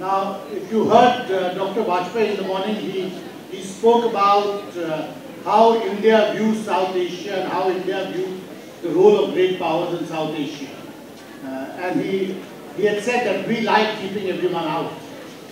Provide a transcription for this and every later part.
Now, if you heard Dr. Vajpayee in the morning, he spoke about how India views South Asia and how India views the role of great powers in South Asia. And he had said that we like keeping everyone out.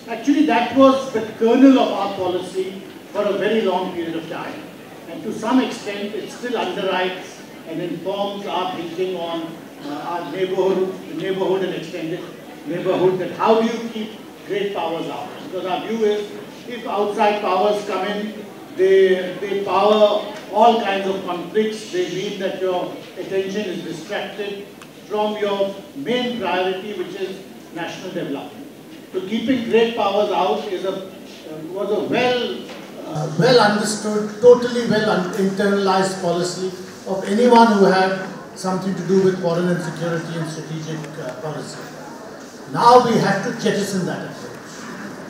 Actually, that was the kernel of our policy for a very long period of time. And to some extent, it still underwrites and informs our thinking on our neighborhood and extended neighborhood, that how do you keep great powers out? Because our view is, if outside powers come in, they power all kinds of conflicts. They mean that your attention is distracted from your main priority, which is national development. So keeping great powers out is was a well understood, totally well internalized policy of anyone who had something to do with foreign and security and strategic policy. Now we have to jettison that approach,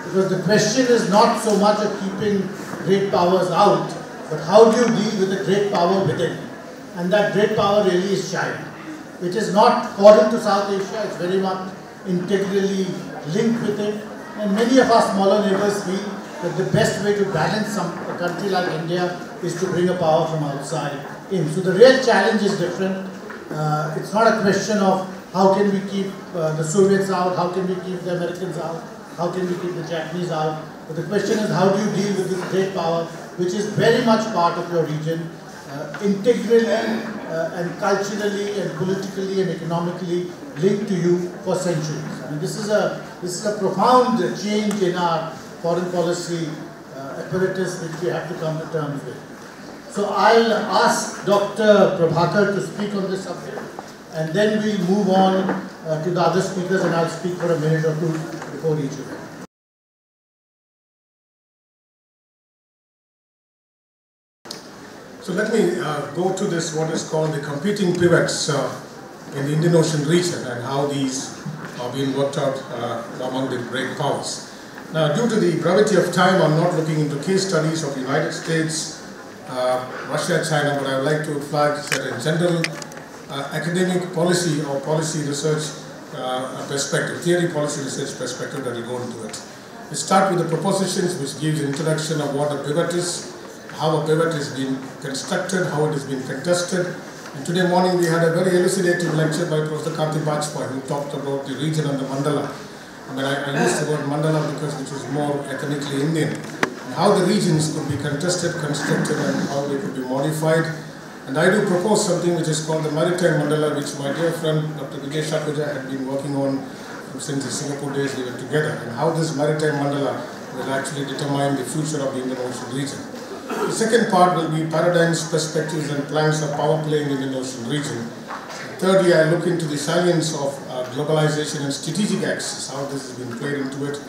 because the question is not so much of keeping great powers out, but how do you deal with the great power within? And that great power really is China, which is not foreign to South Asia. It's very much integrally linked with it. And many of our smaller neighbors feel that the best way to balance a country like India is to bring a power from outside in. So the real challenge is different. It's not a question of how can we keep the Soviets out, how can we keep the Americans out, how can we keep the Japanese out. But the question is, how do you deal with this great power, which is very much part of your region, integrally and culturally and politically and economically linked to you for centuries. I mean, this is a profound change in our foreign policy apparatus which we have to come to terms with. So I'll ask Dr. Prabhakar to speak on this subject, and then we'll move on to the other speakers, and I'll speak for a minute or two before each of them. So let me go to this, what is called the competing pivots in the Indian Ocean region, and how these are being worked out among the great powers. Now, due to the brevity of time, I'm not looking into case studies of the United States, Russia, China, but I would like to flag that in general academic policy or policy research perspective, theory policy research perspective that will go into it. We start with the propositions, which gives an introduction of what a pivot is, how a pivot is being constructed, how it is being contested. And today morning we had a very elucidating lecture by Professor Vajpayee, who talked about the region and the mandala. I mean, I used the word mandala because it was more ethnically Indian. And how the regions could be contested, constructed, and how they could be modified. And I do propose something which is called the Maritime Mandala, which my dear friend Dr. Geo-strategies had been working on since the Singapore days we were together, and how this Maritime Mandala will actually determine the future of the Indian Ocean region. The second part will be paradigms, perspectives, and plans of power play in the Indian Ocean region. Thirdly, I look into the salience of globalization and strategic axis, how this has been played into it.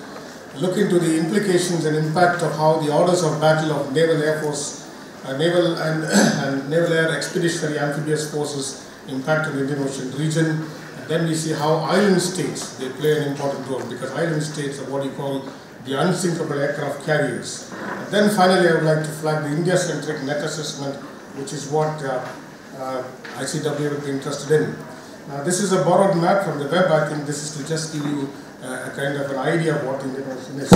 Look into the implications and impact of how the orders of battle of Naval Air Force, Naval and Naval Air Expeditionary Amphibious Forces impact on the Indian Ocean region. And then we see how island states, they play an important role, because island states are what you call the unsinkable aircraft carriers. And then finally, I would like to flag the India-centric net assessment, which is what ICWA would be interested in. This is a borrowed map from the web. I think this is to just give you a kind of an idea of what the Indian Ocean is.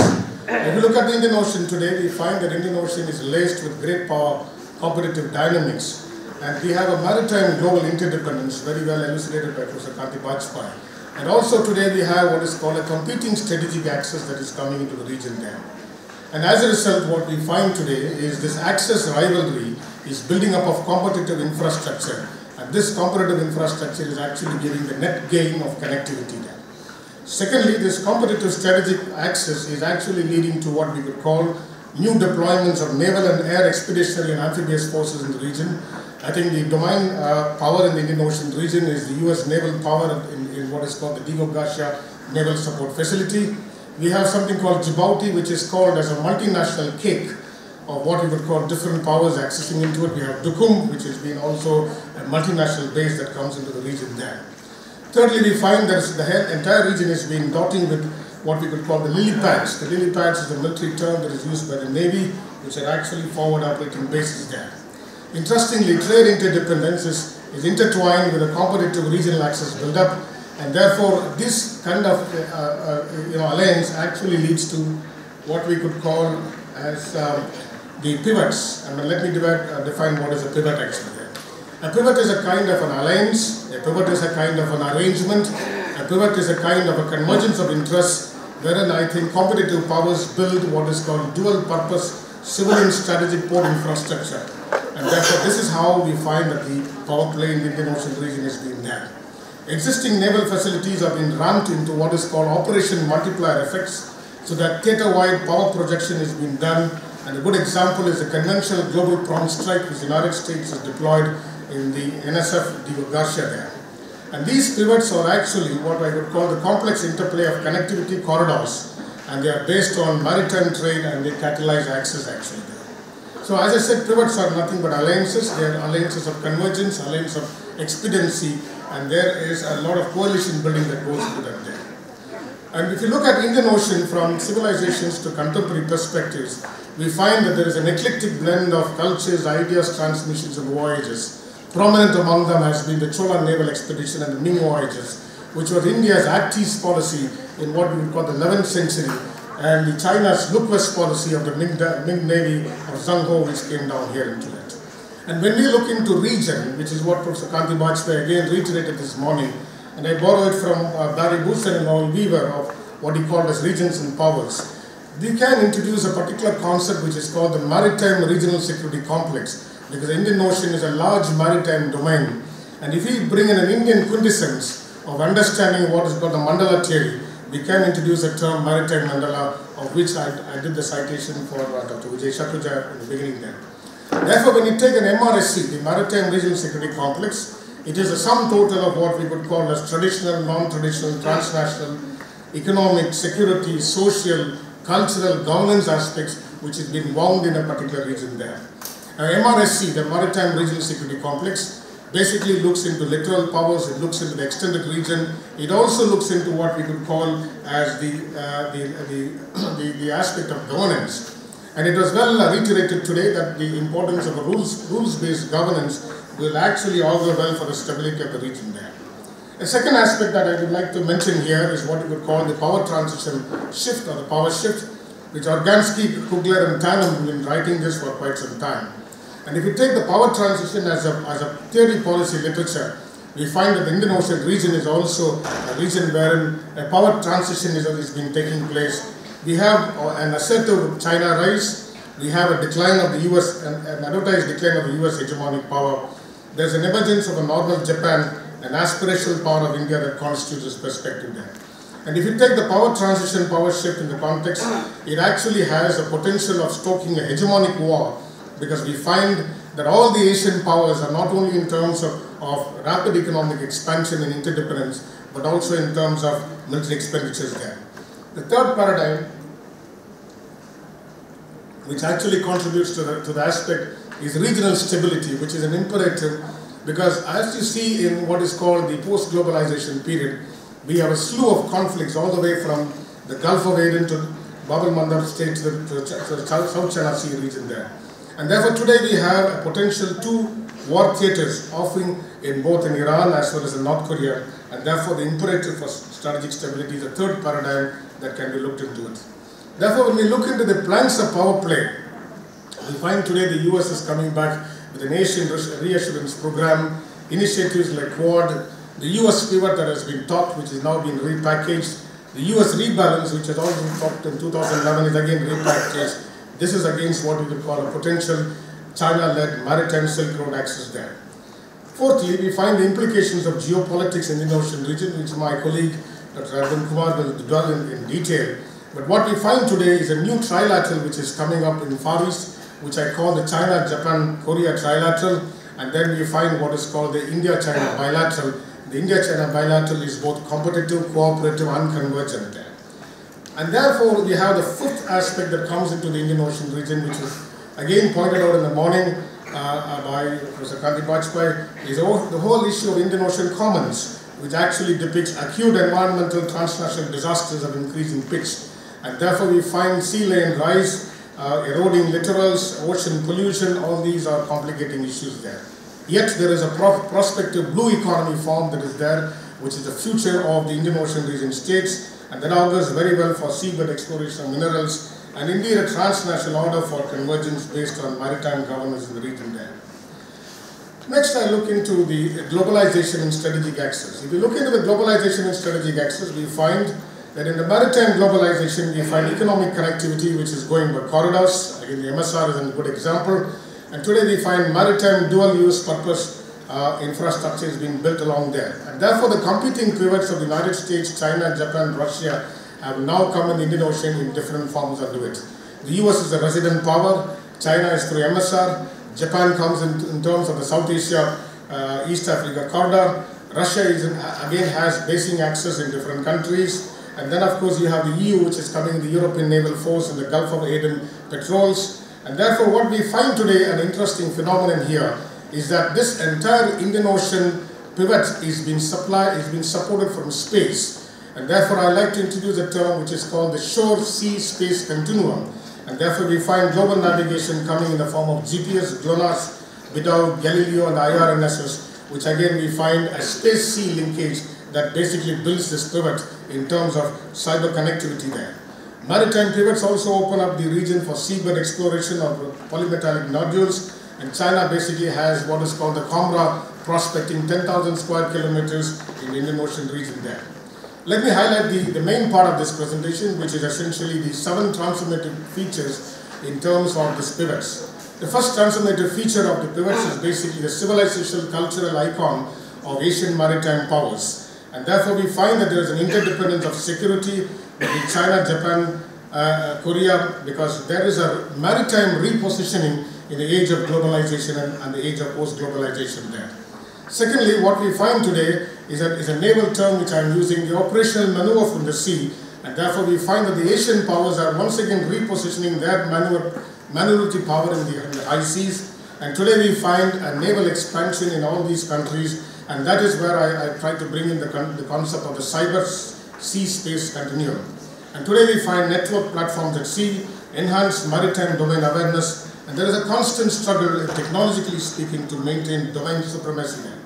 If you look at the Indian Ocean today, we find that Indian Ocean is laced with great power, competitive dynamics, and we have a maritime global interdependence, very well elucidated by Professor Vajpayee. And also today we have what is called a competing strategic axis that is coming into the region there. And as a result, what we find today is this axis rivalry is building up of competitive infrastructure, and this competitive infrastructure is actually giving the net gain of connectivity there. Secondly, this competitive strategic axis is actually leading to what we could call new deployments of naval and air expeditionary and amphibious forces in the region. I think the domain power in the Indian Ocean region is the US naval power in what is called the DG-ICWA Naval Support Facility. We have something called Djibouti, which is called as a multinational cake of what we would call different powers accessing into it. We have Dukum, which has been also a multinational base that comes into the region there. Thirdly, we find that the entire region is being dotted with what we could call the lily pads. The lily pads is a military term that is used by the Navy, which are actually forward operating bases there. Interestingly, trade interdependence is intertwined with a competitive regional access build-up, And therefore, this kind of alliance actually leads to what we could call as the pivots. I mean, let me define what is a pivot actually. A pivot is a kind of an alliance, a pivot is a kind of an arrangement, a pivot is a kind of a convergence of interests, wherein I think competitive powers build what is called dual purpose civilian strategic port infrastructure. And therefore, this is how we find that the power play in the Indian Ocean region is being done. Existing naval facilities have been ramped into what is called operation multiplier effects, so that theater-wide power projection is being done. And a good example is the conventional global prompt strike, which the United States has deployed in the NSF de Garcia there. And these pivots are actually what I would call the complex interplay of connectivity corridors, and they are based on maritime trade and they catalyze access actually there. So as I said, pivots are nothing but alliances. They are alliances of convergence, alliance of expediency, and there is a lot of coalition building that goes into that there. And if you look at Indian Ocean from civilizations to contemporary perspectives, we find that there is an eclectic blend of cultures, ideas, transmissions, and voyages. Prominent among them has been the Chola naval expedition and the Ming voyages, which was India's Act-East policy in what we would call the 11th century, and the China's Look-West policy of the Ming Navy of Zheng Ho, which came down here into it. And when we look into region, which is what Professor Kanti Bajpai again reiterated this morning, and I borrow it from Barry Boulson and Noel Weaver of what he called as regions and powers, we can introduce a particular concept which is called the Maritime Regional Security Complex, because the Indian Ocean is a large maritime domain. And if we bring in an Indian quintessence of understanding what is called the Mandala theory, we can introduce the term Maritime Mandala, of which I did the citation for Dr. Vijay Shakuja in the beginning there. Therefore, when you take an MRSC, the Maritime Regional Security Complex, it is a sum total of what we would call as traditional, non-traditional, transnational, economic, security, social, cultural, governance aspects which has been wound in a particular region there. MRSC, the Maritime Regional Security Complex, basically looks into littoral powers, it looks into the extended region, it also looks into what we could call as the aspect of governance. And it was well reiterated today that the importance of a rules-based governance will actually augur well for the stability of the region there. A second aspect that I would like to mention here is what we would call the power transition shift or the power shift, which Organsky, Kugler and Tannen have been writing this for quite some time. And if you take the power transition as a theory policy literature, we find that the Indian Ocean region is also a region wherein a power transition is being taking place. We have an assertive China rise, we have a decline of the US, an advertised decline of the US hegemonic power. There's an emergence of a normal Japan, an aspirational power of India that constitutes this perspective there. And if you take the power transition, power shift in the context, it actually has a potential of stoking a hegemonic war, because we find that all the Asian powers are not only in terms of rapid economic expansion and interdependence, but also in terms of military expenditures there. The third paradigm, which actually contributes to the aspect, is regional stability, which is an imperative, because as you see in what is called the post-globalization period, we have a slew of conflicts all the way from the Gulf of Aden to Bab el-Mandab state to the South China Sea region there. And therefore today we have a potential two war theaters offering in both in Iran as well as in North Korea, and therefore the imperative for strategic stability is the third paradigm that can be looked into it. Therefore, when we look into the planks of power play, we find today the US is coming back with an Asian reassurance program, initiatives like Quad, the US pivot that has been talked, which is now being repackaged, the US rebalance, which has also been talked in 2011, is again repackaged. This is against what we would call a potential China-led maritime Silk Road access there. Fourthly, we find the implications of geopolitics in the Indian Ocean region, which my colleague Dr. Arvind Kumar will dwell in detail. But what we find today is a new trilateral which is coming up in the Far East, which I call the China-Japan-Korea trilateral, and then we find what is called the India-China bilateral. The India-China bilateral is both competitive, cooperative, and convergent there. And therefore, we have the fifth aspect that comes into the Indian Ocean region, which is again pointed out in the morning by Professor Kanti Bajpai, is the whole issue of Indian Ocean commons, which actually depicts acute environmental transnational disasters of increasing pitch. And therefore, we find sea lane rise, eroding littorals, ocean pollution, all these are complicating issues there. Yet there is a prospective blue economy form that is there, which is the future of the Indian Ocean region states, and that augurs very well for seabed exploration of minerals, and indeed a transnational order for convergence based on maritime governance in the region there. Next, I look into the globalization and strategic axis. If you look into the globalization and strategic axis, we find that in the maritime globalization, we find economic connectivity, which is going by corridors. Again, the MSR is a good example. And today we find maritime dual-use purpose infrastructure is being built along there. And therefore, the competing pivots of the United States, China, Japan, Russia have now come in the Indian Ocean in different forms under it. The US is a resident power, China is through MSR, Japan comes in terms of the South Asia, East Africa corridor, Russia is again has basing access in different countries, and then of course you have the EU, which is coming in the European Naval Force and the Gulf of Aden patrols. And therefore what we find today, an interesting phenomenon here, is that this entire Indian Ocean pivot is being supported from space. And therefore I like to introduce a term which is called the shore-sea-space continuum. And therefore we find global navigation coming in the form of GPS, GLONASS, BIDOU, Galileo and IOR NSS, which again we find a space-sea linkage that basically builds this pivot in terms of cyber connectivity there. Maritime pivots also open up the region for seabed exploration of polymetallic nodules, and China basically has what is called the Comra prospecting 10,000 square kilometers in the Indian Ocean region there. Let me highlight the main part of this presentation, which is essentially the 7 transformative features in terms of these pivots. The first transformative feature of the pivots is basically the civilizational cultural icon of Asian maritime powers. And therefore we find that there is an interdependence of security between China, Japan, Korea, because there is a maritime repositioning in the age of globalization and the age of post-globalization there. Secondly, what we find today is a naval term which I am using, the operational maneuver from the sea, and therefore we find that the Asian powers are once again repositioning their maneuverability power in the high seas, and today we find a naval expansion in all these countries, and that is where I try to bring in the concept of the cyber sea space continuum. And today we find network platforms at sea, enhanced maritime domain awareness, and there is a constant struggle, technologically speaking, to maintain domain supremacy there.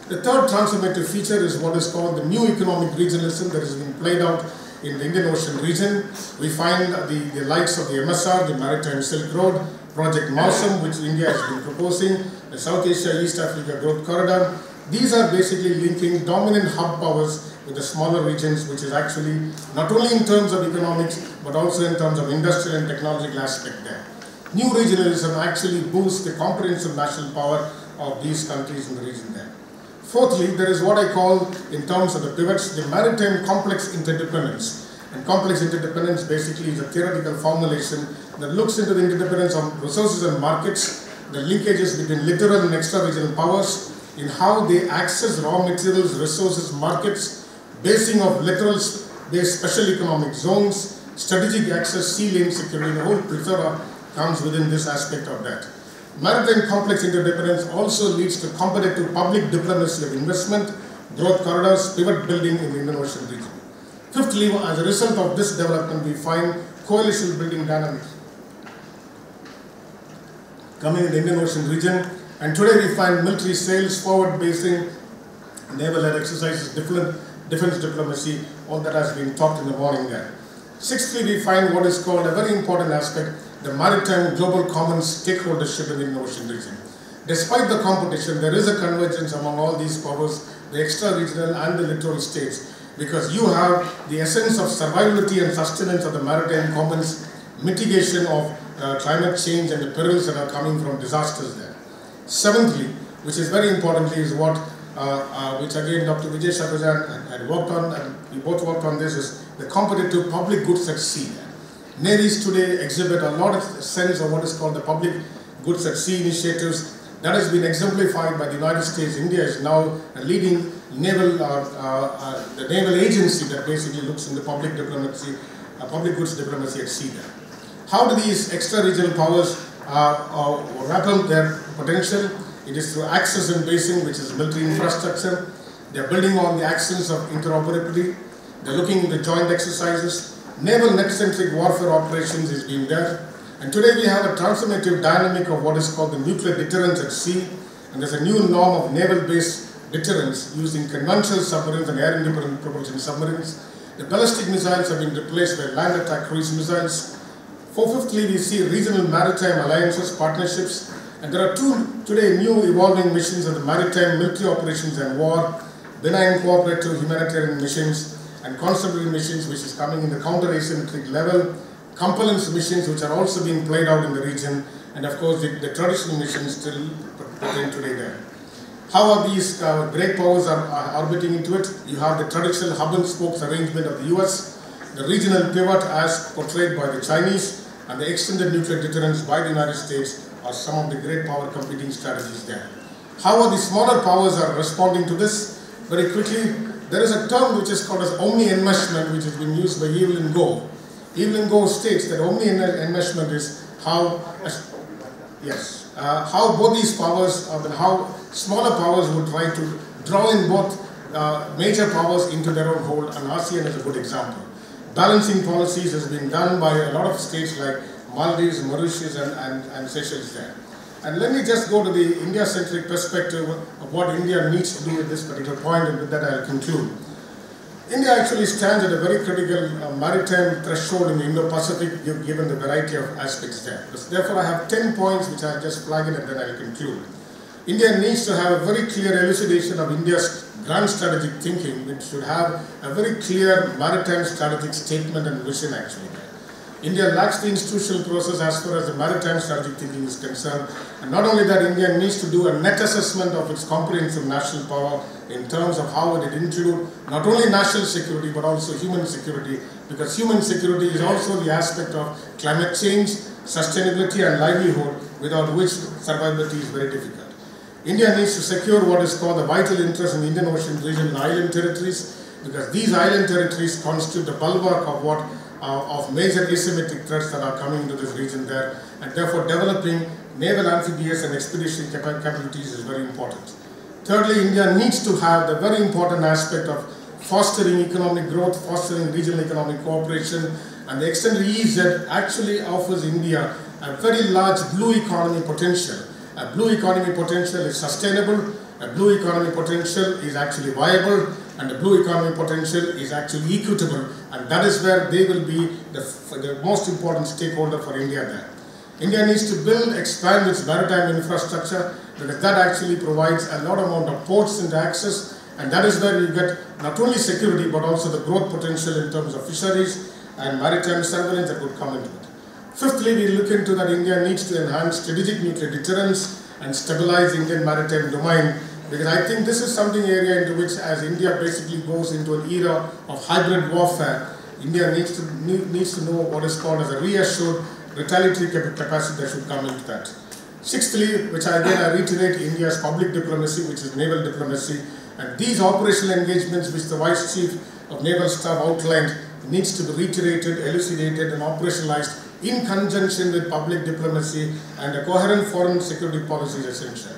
The third transformative feature is what is called the new economic regionalism that has been played out in the Indian Ocean region. We find the likes of the MSR, the Maritime Silk Road, Project Mausam, which India has been proposing, the South Asia East Africa Growth Corridor. These are basically linking dominant hub powers with the smaller regions, which is actually not only in terms of economics, but also in terms of industrial and technological aspect there. New regionalism actually boosts the comprehensive national power of these countries in the region there. Fourthly, there is what I call, in terms of the pivots, the maritime complex interdependence. And complex interdependence basically is a theoretical formulation that looks into the interdependence of resources and markets, the linkages between littoral and extra-regional powers, in how they access raw materials, resources, markets, basing of littoral-based special economic zones, strategic access, sea lane security, the whole plethora comes within this aspect of that. Maritime complex interdependence also leads to competitive public diplomacy of investment, growth corridors, pivot building in the Indian Ocean region. Fifthly, as a result of this development, we find coalition building dynamics coming in the Indian Ocean region. And today we find military sales, forward basing, naval-led exercises, defense diplomacy, all that has been talked in the morning there. Sixthly, we find what is called a very important aspect, the maritime global common stakeholdership in the Indian Ocean region. Despite the competition, there is a convergence among all these powers, the extra-regional and the littoral states, because you have the essence of survivability and sustenance of the maritime commons, mitigation of climate change and the perils that are coming from disasters there. Seventhly, which is very importantly, is what which again Dr. Vijay Shatrajan had worked on, and we both worked on this, is the competitive public goods at sea. Navies today exhibit a lot of sense of what is called the public goods at sea initiatives. That has been exemplified by the United States. India is now a leading naval, the naval agency that basically looks into public diplomacy, public goods diplomacy at sea there. How do these extra-regional powers wrap up their potential? It is through access and basing, which is military infrastructure. They are building on the axis of interoperability. They are looking into joint exercises. Naval net-centric warfare operations is being there. And today we have a transformative dynamic of what is called the nuclear deterrence at sea. and there's a new norm of naval-based deterrence using conventional submarines and air-independent propulsion submarines. The ballistic missiles have been replaced by land attack cruise missiles. Fifthly, we see regional maritime alliances, partnerships, and there are two today new evolving missions of the maritime military operations and war, benign cooperative humanitarian missions, and constabulary missions, which is coming in the counter-asymmetric level, compellence missions, which are also being played out in the region, and of course the traditional missions still pertain today there. How are these great powers are orbiting into it? You have the traditional hub and spokes arrangement of the US, the regional pivot as portrayed by the Chinese, and the extended nuclear deterrence by the United States are some of the great power competing strategies there. How are the smaller powers are responding to this? Very quickly, there is a term which is called as omni-enmeshment, which has been used by Evelyn Goh. Evelyn Goh states that omni-enmeshment is how both these powers, how smaller powers would try to draw in both major powers into their own hold, and ASEAN is a good example. Balancing policies has been done by a lot of states like Maldives, Mauritius, and Seychelles there. And let me just go to the India-centric perspective of what India needs to do at this particular point, and with that I'll conclude. India actually stands at a very critical maritime threshold in the Indo-Pacific, given the variety of aspects there. Therefore, I have 10 points which I'll just flag it and then I'll conclude. India needs to have a very clear elucidation of India's grand strategic thinking, which should have a very clear maritime strategic statement and vision actually. India lacks the institutional process as far as the maritime strategic thinking is concerned. And not only that, India needs to do a net assessment of its comprehensive national power in terms of how it include not only national security but also human security, because human security is also the aspect of climate change, sustainability and livelihood, without which survivability is very difficult. India needs to secure what is called the vital interest in the Indian Ocean region and island territories, because these island territories constitute the bulwark of major asymmetric threats that are coming into this region there, and therefore developing naval amphibious and expedition capabilities is very important. Thirdly, India needs to have the very important aspect of fostering economic growth, fostering regional economic cooperation, and the extended EEZ actually offers India a very large blue economy potential. A blue economy potential is sustainable, a blue economy potential is actually viable, and the blue economy potential is actually equitable, and that is where they will be the most important stakeholder for India there. India needs to build, expand its maritime infrastructure, because that actually provides a lot amount of ports and access, and that is where you get not only security but also the growth potential in terms of fisheries and maritime surveillance that would come into it. Fifthly, we look into that India needs to enhance strategic nuclear deterrence and stabilize Indian maritime domain, because I think this is something area into which, as India basically goes into an era of hybrid warfare, India needs to know what is called as a reassured retaliatory capacity that should come into that. Sixthly, which I reiterate, India's public diplomacy, which is naval diplomacy, and these operational engagements which the Vice Chief of Naval Staff outlined needs to be reiterated, elucidated and operationalized in conjunction with public diplomacy, and a coherent foreign security policy is essential.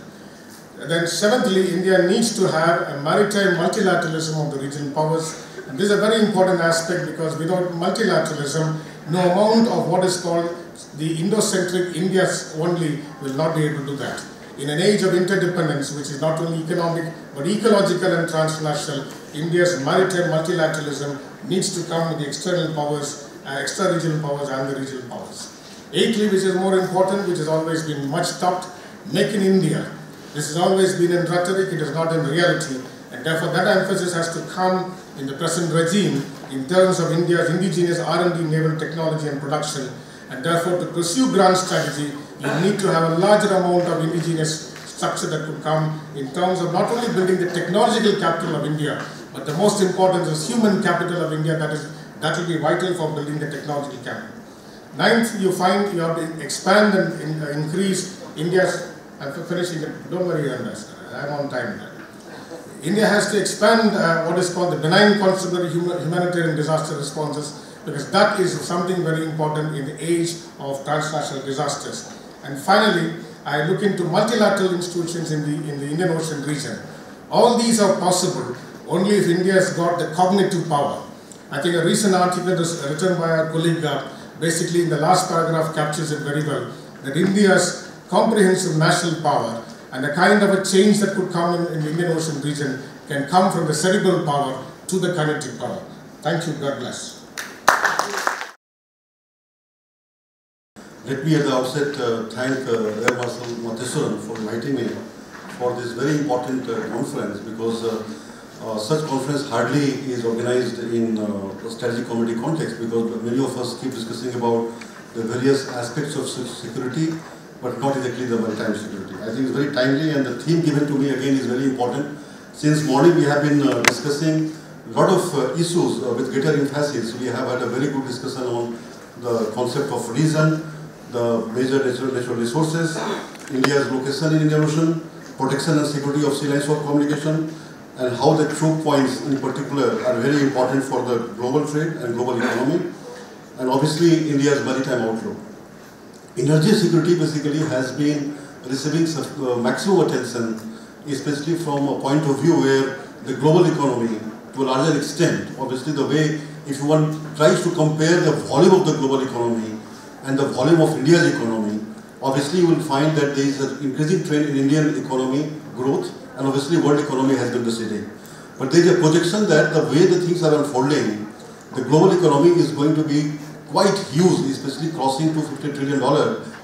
And then seventhly, India needs to have a maritime multilateralism of the regional powers, and this is a very important aspect, because without multilateralism, no amount of what is called the Indo-centric India only will not be able to do that. In an age of interdependence, which is not only economic but ecological and transnational, India's maritime multilateralism needs to come with the external powers, extra-regional powers and the regional powers. Eighthly, which is more important, which has always been much talked, make in India. This has always been in rhetoric, it is not in reality, and therefore that emphasis has to come in the present regime in terms of India's indigenous R&D naval technology and production, and therefore to pursue grand strategy, you need to have a larger amount of indigenous structure that could come in terms of not only building the technological capital of India, but the most important is human capital of India, that will be vital for building the technological capital. Ninth, you find you have to expand and increase India's, I'm finishing it, don't worry, Ambassador, I'm on time now. India has to expand what is called the benign constabulary humanitarian disaster responses, because that is something very important in the age of transnational disasters. And finally, I look into multilateral institutions in the Indian Ocean region. All these are possible only if India has got the cognitive power. I think a recent article is written by our colleague, basically in the last paragraph captures it very well, that India's comprehensive national power and the kind of a change that could come in the Indian Ocean region can come from the cerebral power to the kinetic power. Thank you. God bless. Let me at the outset thank Air Marshal Matheswaran for inviting me for this very important conference, because such conference hardly is organized in a strategic community context, because many of us keep discussing about the various aspects of security, but not exactly the maritime security. I think it's very timely, and the theme given to me again is very important. Since morning we have been discussing a lot of issues with greater emphasis. We have had a very good discussion on the concept of region, the major natural resources, India's location in Indian Ocean, protection and security of sea lines of communication, and how the choke points in particular are very important for the global trade and global economy, and obviously India's maritime outlook. Energy security basically has been receiving maximum attention, especially from a point of view where the global economy, to a larger extent, obviously the way, if one tries to compare the volume of the global economy and the volume of India's economy, obviously you will find that there is an increasing trend in Indian economy growth, and obviously world economy has been receding. But there is a projection that the way the things are unfolding, the global economy is going to be quite huge, especially crossing $250 trillion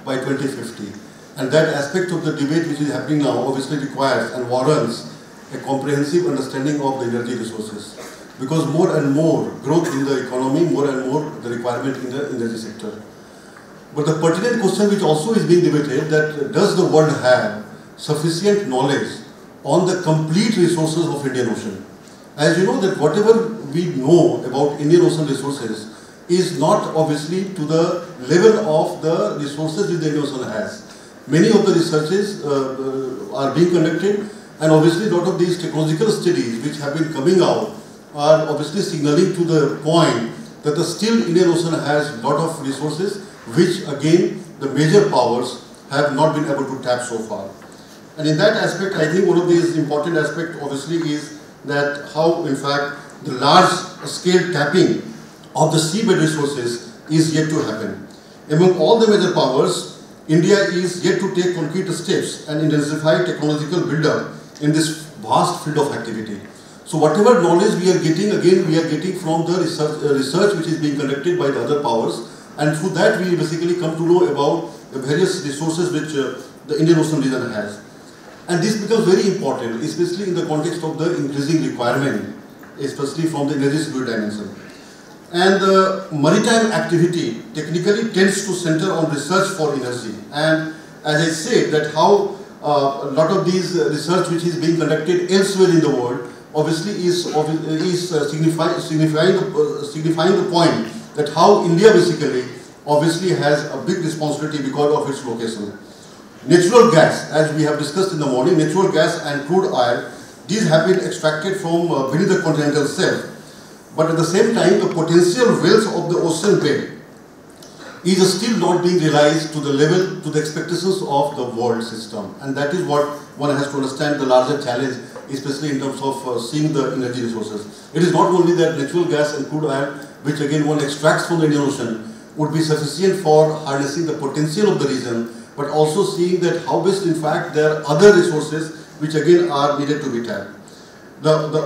by 2050. And that aspect of the debate which is happening now obviously requires and warrants a comprehensive understanding of the energy resources. Because more and more growth in the economy, more and more the requirement in the energy sector. But the pertinent question which also is being debated, that does the world have sufficient knowledge on the complete resources of Indian Ocean? As you know, that whatever we know about Indian Ocean resources is not obviously to the level of the resources which the Indian Ocean has. Many of the researches are being conducted, and obviously a lot of these technological studies which have been coming out are obviously signaling to the point that the still Indian Ocean has a lot of resources which again the major powers have not been able to tap so far. And in that aspect, I think one of these important aspects obviously is that how in fact the large scale tapping of the seabed resources is yet to happen. Among all the major powers, India is yet to take concrete steps and intensify technological build-up in this vast field of activity. So whatever knowledge we are getting, again we are getting from the research which is being conducted by the other powers, and through that we basically come to know about the various resources which the Indian Ocean region has. And this becomes very important, especially in the context of the increasing requirement, especially from the energy security dimension. And the maritime activity technically tends to center on research for energy. And as I said, that how a lot of these research which is being conducted elsewhere in the world obviously is signifying the point that how India basically obviously has a big responsibility because of its location. Natural gas, as we have discussed in the morning, natural gas and crude oil, these have been extracted from beneath the continental shelf. But at the same time, the potential wealth of the ocean bed is still not being realized to the level, to the expectations of the world system. And that is what one has to understand, the larger challenge, especially in terms of seeing the energy resources. It is not only that natural gas and crude oil, which again one extracts from the Indian Ocean, would be sufficient for harnessing the potential of the region, but also seeing that how best in fact there are other resources which again are needed to be tapped.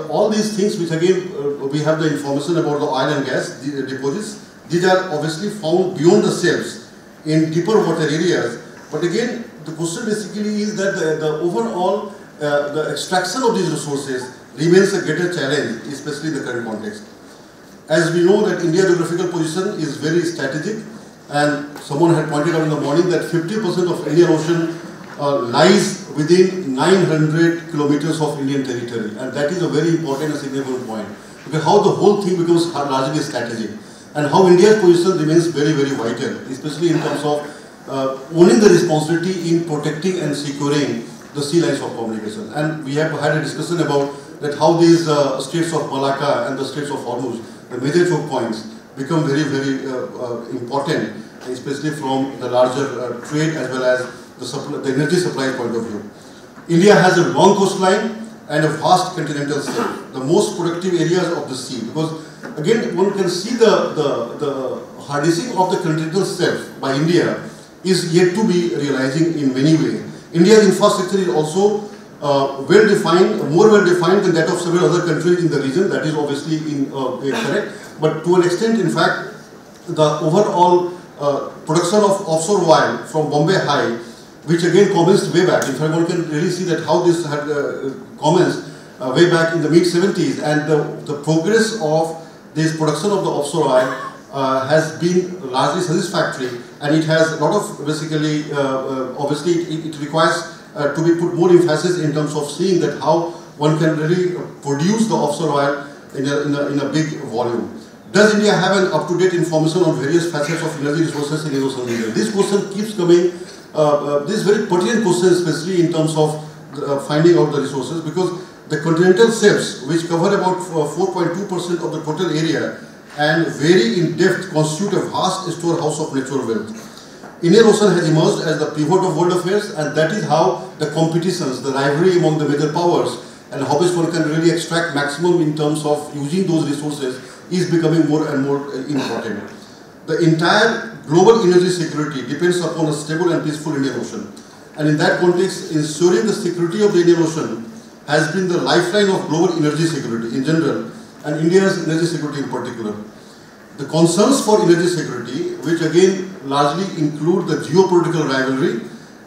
All these things which again we have the information about the oil and gas deposits, these are obviously found beyond the shelves in deeper water areas. But again, the question basically is that the overall the extraction of these resources remains a greater challenge, especially in the current context. As we know that India's geographical position is very strategic, and someone had pointed out in the morning that 50% of Indian Ocean lies within 900 kilometers of Indian territory, and that is a very important and significant point, because how the whole thing becomes largely strategic, and how India's position remains very, very vital, especially in terms of owning the responsibility in protecting and securing the sea lines of communication. And we have had a discussion about that how these states of Malacca and the states of Hormuz, the major choke points, become very, very important, especially from the larger trade as well as the energy supply point of view. India has a long coastline and a vast continental shelf, the most productive areas of the sea, because again one can see the harnessing of the continental shelf by India is yet to be realizing in many ways. India's infrastructure is also well-defined, more well-defined than that of several other countries in the region. That is obviously correct. But to an extent, in fact, the overall production of offshore oil from Bombay High, which again commenced way back. In fact, one can really see that how this had commenced way back in the mid-70s, and the progress of this production of the offshore oil has been largely satisfactory, and it has a lot of basically, obviously it requires to be put more emphasis in terms of seeing that how one can really produce the offshore oil in a big volume. Does India have an up-to-date information on various facets of energy resources in Indo-Ocean region? This question keeps coming, this very pertinent question, especially in terms of finding out the resources, because the continental shelves, which cover about 4.2% of the total area and vary in depth, constitute a vast storehouse of natural wealth. Indian Ocean has emerged as the pivot of world affairs, and that is how the competitions, the rivalry among the major powers, and how best one can really extract maximum in terms of using those resources is becoming more and more important. The entire global energy security depends upon a stable and peaceful Indian Ocean. And in that context, ensuring the security of the Indian Ocean has been the lifeline of global energy security in general, and India's energy security in particular. The concerns for energy security, which again largely include the geopolitical rivalry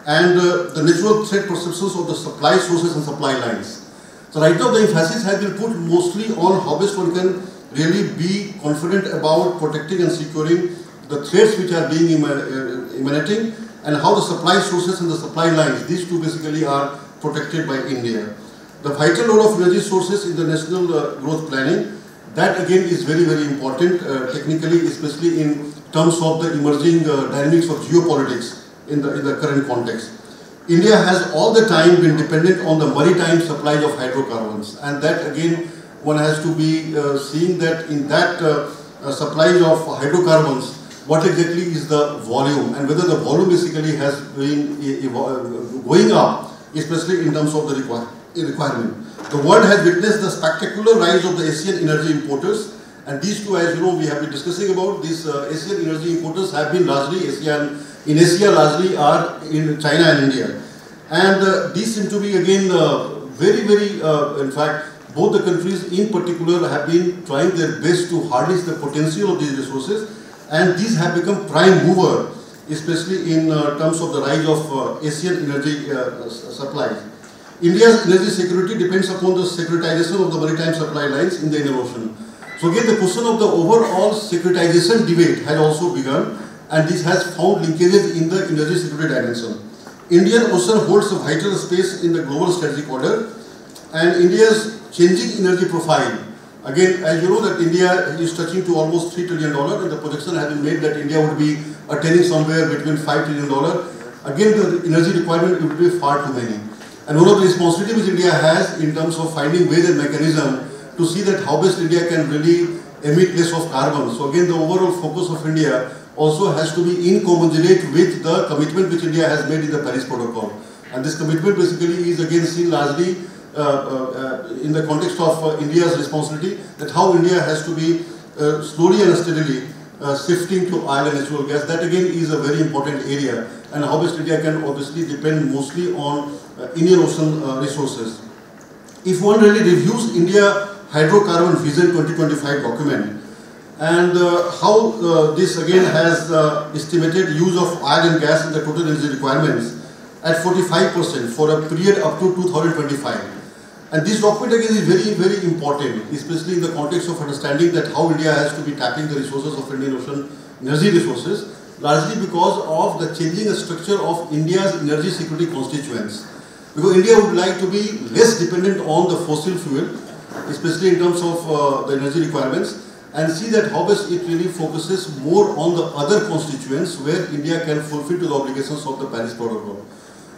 and the natural threat perceptions of the supply sources and supply lines. So right now the emphasis has been put mostly on how best one can really be confident about protecting and securing the threats which are being emanating, and how the supply sources and the supply lines, these two basically are protected by India. The vital role of energy sources in the national growth planning, that again is very, very important technically, especially in terms of the emerging dynamics of geopolitics in the current context. India has all the time been dependent on the maritime supply of hydrocarbons, and that again one has to be seeing that in that supply of hydrocarbons, what exactly is the volume, and whether the volume basically has been going up, especially in terms of the requirement. The world has witnessed the spectacular rise of the Asian energy importers, and these two, as you know, we have been discussing about, these Asian energy importers have been largely in Asia largely are in China and India. And these seem to be again very, very, in fact, both the countries in particular have been trying their best to harness the potential of these resources, and these have become prime mover, especially in terms of the rise of Asian energy supplies. India's energy security depends upon the securitization of the maritime supply lines in the Indian Ocean. So again, the question of the overall securitization debate has also begun, and this has found linkages in the energy security dimension. Indian Ocean holds a vital space in the global strategic order, and India's changing energy profile. Again, as you know that India is touching to almost $3 trillion, and the projection has been made that India would be attaining somewhere between $5 trillion. Again, the energy requirement would be far too many. And one of the responsibilities which India has in terms of finding ways and mechanism to see that how best India can really emit less of carbon. So again, the overall focus of India also has to be incommensurate with the commitment which India has made in the Paris Protocol. And this commitment basically is again seen largely in the context of India's responsibility, that how India has to be slowly and steadily shifting to oil and natural gas. That again is a very important area, and how best India can obviously depend mostly on Indian Ocean resources. If one really reviews India Hydrocarbon Vision 2025 document, and how this again has estimated use of oil and gas in the total energy requirements at 45% for a period up to 2025. And this document again is very, very important, especially in the context of understanding that how India has to be tapping the resources of Indian Ocean energy resources, largely because of the changing structure of India's energy security constituents. Because India would like to be less dependent on the fossil fuel, especially in terms of the energy requirements, and see that how best it really focuses more on the other constituents where India can fulfill to the obligations of the Paris Protocol.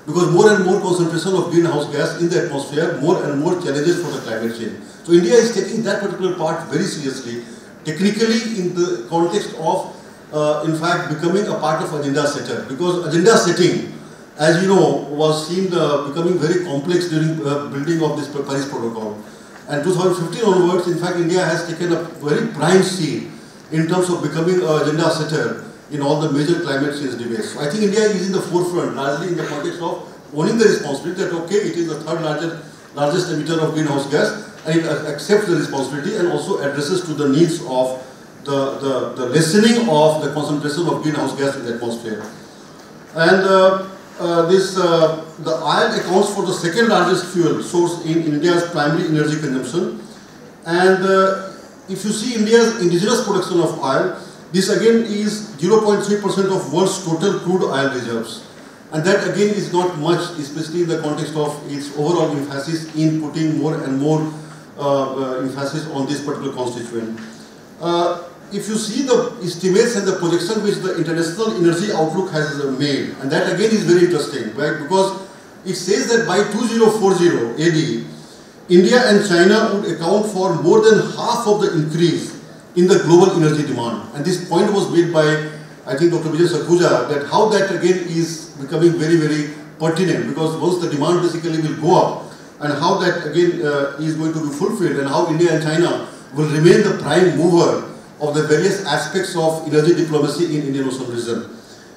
Because more and more concentration of greenhouse gas in the atmosphere, more and more challenges for the climate change. So India is taking that particular part very seriously, technically in the context of, in fact, becoming a part of agenda setter. Because agenda setting, as you know, was seen becoming very complex during building of this Paris Protocol. And 2015 onwards, in fact, India has taken a very prime seat in terms of becoming an agenda setter in all the major climate change debates. So I think India is in the forefront, largely in the context of owning the responsibility that okay, it is the third largest emitter of greenhouse gas, and it accepts the responsibility and also addresses to the needs of the lessening of the concentration of greenhouse gas in the atmosphere. And the oil accounts for the second largest fuel source in India's primary energy consumption. And if you see India's indigenous production of oil, this again is 0.3% of world's total crude oil reserves. And that again is not much, especially in the context of its overall emphasis in putting more and more emphasis on this particular constituent. If you see the estimates and the projection which the International Energy Outlook has made, and that again is very interesting, right? Because it says that by 2040 AD, India and China would account for more than half of the increase in the global energy demand. And this point was made by, I think, Dr. Geo-strategies, that how that again is becoming very, very pertinent, because once the demand basically will go up, and how that again is going to be fulfilled, and how India and China will remain the prime mover of the various aspects of energy diplomacy in Indian Ocean region.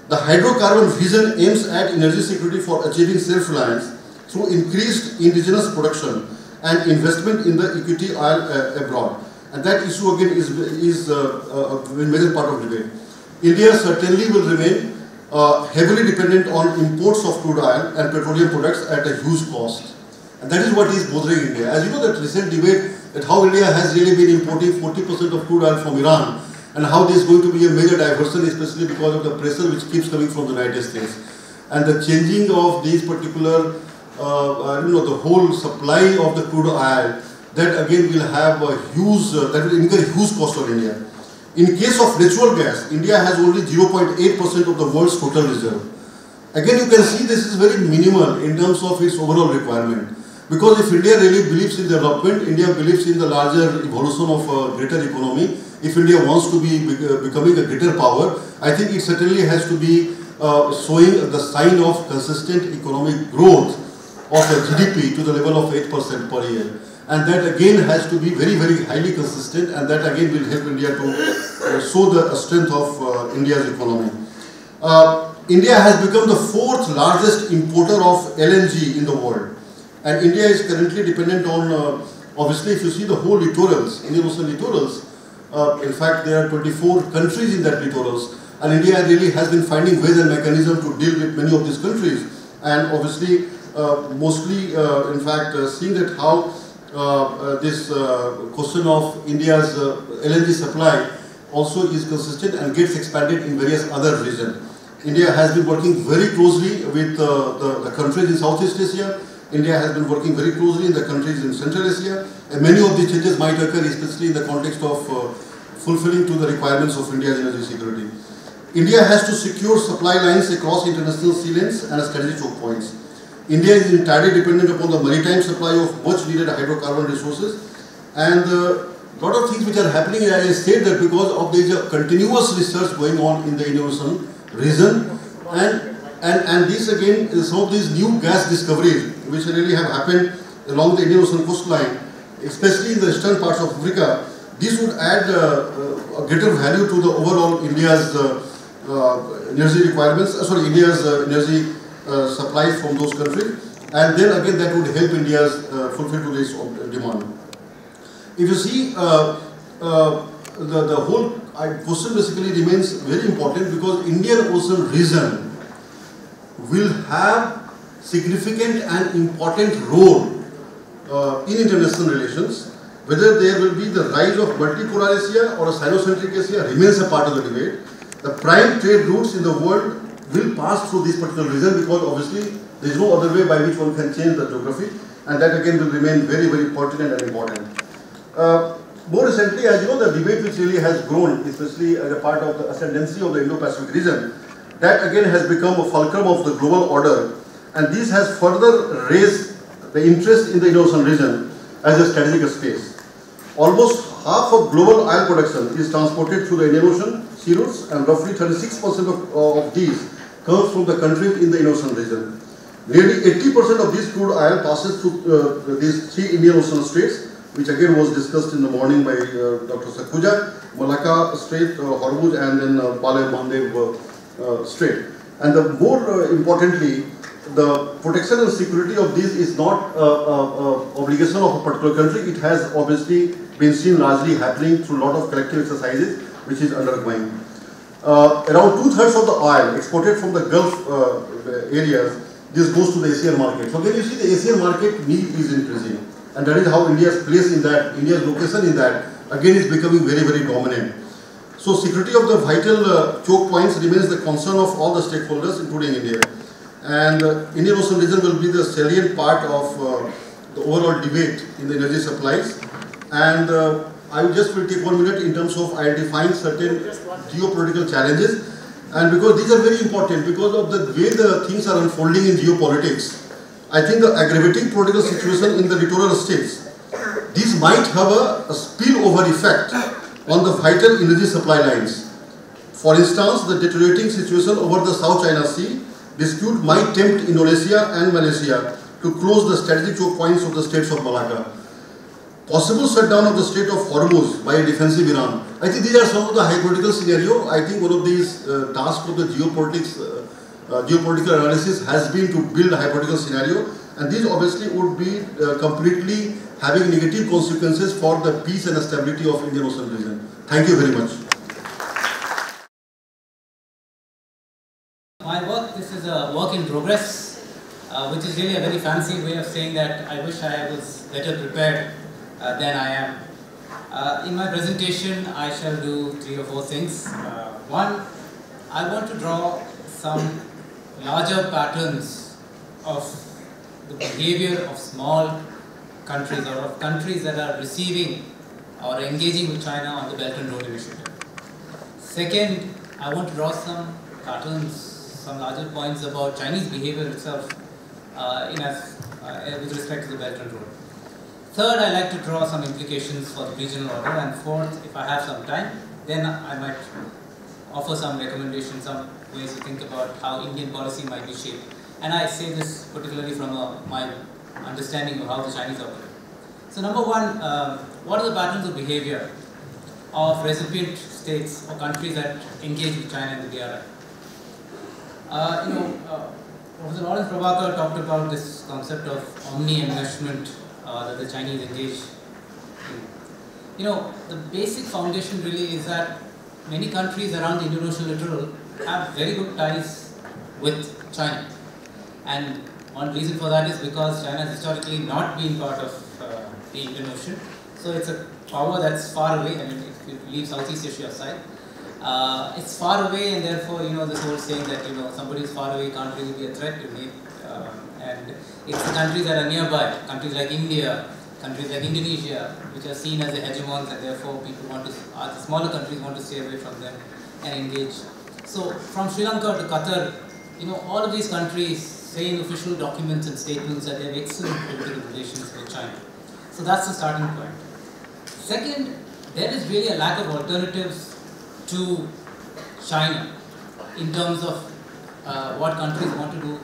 The hydrocarbon vision aims at energy security for achieving self-reliance through increased indigenous production and investment in the equity oil abroad. And that issue again is a major part of debate. India certainly will remain heavily dependent on imports of crude oil and petroleum products at a huge cost. And that is what is bothering India. As you know, that recent debate that how India has really been importing 40% of crude oil from Iran, and how there is going to be a major diversion, especially because of the pressure which keeps coming from the United States. And the changing of these particular, the whole supply of the crude oil, that again will have a huge, that will incur huge cost on India. In case of natural gas, India has only 0.8% of the world's total reserve. Again, you can see this is very minimal in terms of its overall requirement. Because if India really believes in development, India believes in the larger evolution of a greater economy, if India wants to be becoming a greater power, I think it certainly has to be showing the sign of consistent economic growth of the GDP to the level of 8% per year. And that again has to be very, very highly consistent, and that again will help India to show the strength of India's economy. India has become the fourth largest importer of LNG in the world. And India is currently dependent on, obviously if you see the whole littorals, Indian Ocean littorals, in fact there are 24 countries in that littorals, and India really has been finding ways and mechanisms to deal with many of these countries. And obviously, mostly in fact seeing that how this question of India's LNG supply also is consistent and gets expanded in various other regions. India has been working very closely with the countries in Southeast Asia. India has been working very closely in the countries in Central Asia, and many of these changes might occur especially in the context of fulfilling to the requirements of India's energy security. India has to secure supply lines across international sea lanes and strategic choke points. India is entirely dependent upon the maritime supply of much needed hydrocarbon resources, and a lot of things which are happening, as I said, that because of there is a continuous research going on in the Indian Ocean region, and this again is some of these new gas discoveries which really have happened along the Indian Ocean coastline, especially in the eastern parts of Africa. This would add a greater value to the overall India's energy requirements, India's energy supply from those countries, and then again that would help India's fulfill to this demand. If you see, the whole question basically remains very important, because Indian Ocean region will have significant and important role in international relations. Whether there will be the rise of multipolar Asia or a Sino-centric Asia remains a part of the debate. The prime trade routes in the world will pass through this particular region, because obviously there is no other way by which one can change the geography, and that again will remain very, very pertinent and important. More recently, as you know, the debate which really has grown, especially as a part of the ascendancy of the Indo-Pacific region, that again has become a fulcrum of the global order, and this has further raised the interest in the Indian Ocean region as a strategic space. Almost half of global oil production is transported through the Indian Ocean sea routes, and roughly 36% of these comes from the countries in the Indian Ocean region. Nearly 80% of this crude oil passes through these three Indian Ocean straits, which again was discussed in the morning by Dr. Sakhuja, Malacca Strait, Hormuz, and then Bale Mandev Strait. And the more importantly, the protection and security of this is not obligation of a particular country. It has obviously been seen largely happening through a lot of collective exercises which is undergoing. Around 2/3 of the oil exported from the Gulf areas, this goes to the Asian market. So when you see the Asian market need is increasing, and that is how India's place in that, India's location in that, again is becoming very, very dominant. So security of the vital choke points remains the concern of all the stakeholders, including India. And Indian Ocean region will be the salient part of the overall debate in the energy supplies. And I just will take 1 minute in terms of identifying certain geopolitical challenges. And because these are very important, because of the way the things are unfolding in geopolitics, I think the aggravating political situation in the littoral states, these might have a spillover effect on the vital energy supply lines. For instance, the deteriorating situation over the South China Sea dispute might tempt Indonesia and Malaysia to close the strategic choke points of the states of Malacca. Possible shutdown of the Strait of Hormuz by a defensive Iran. I think these are some of the hypothetical scenarios. I think one of these tasks of the geopolitical analysis has been to build a hypothetical scenario, and these obviously would be completely having negative consequences for the peace and stability of Indian Ocean region. Thank you very much. My work, this is a work in progress, which is really a very fancy way of saying that I wish I was better prepared than I am. In my presentation, I shall do 3 or 4 things. One, I want to draw some larger patterns of the behavior of small countries or of countries that are receiving or engaging with China on the Belt and Road Initiative. Second, I want to draw some patterns, some larger points about Chinese behavior itself with respect to the Belt and Road. Third, I like to draw some implications for the regional order, and fourth, if I have some time, then I might offer some recommendations, some ways to think about how Indian policy might be shaped. And I say this particularly from my understanding of how the Chinese operate. So number one, what are the patterns of behavior of recipient states or countries that engage with China in the DRI? Professor Lawrence Prabhakar talked about this concept of omni-enmeshment that the Chinese engage in. The basic foundation really is that many countries around the Indian Ocean littoral have very good ties with China. And one reason for that is because China has historically not been part of the Indian Ocean. So it's a power that's far away. I mean, if you leave Southeast Asia aside, it's far away, and therefore, this whole saying that, somebody who's far away can't really be a threat to me. And it's the countries that are nearby, countries like India, countries like Indonesia, which are seen as the hegemons, and therefore people the smaller countries want to stay away from them and engage. So from Sri Lanka to Qatar, all of these countries say in official documents and statements that they have excellent political relations with China. So that's the starting point. Second, there is really a lack of alternatives to China in terms of what countries want to do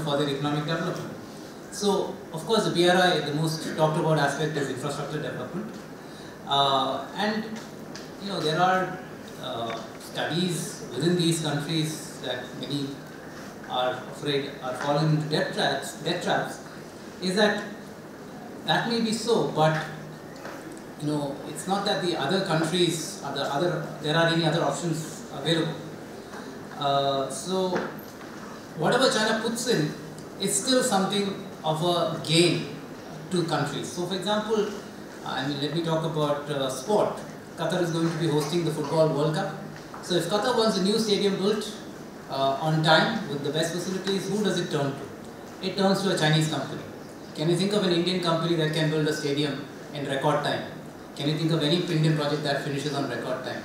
for their economic development. So, of course, the BRI, the most talked about aspect is infrastructure development. And there are studies within these countries that many are afraid are falling into debt traps, is that may be so, but it's not that the other countries there are any other options available. So whatever China puts in is still something of a gain to countries. So for example, let me talk about sport. Qatar is going to be hosting the Football World Cup. So if Qatar wants a new stadium built on time with the best facilities, who does it turn to? It turns to a Chinese company. Can you think of an Indian company that can build a stadium in record time? Can you think of any Indian project that finishes on record time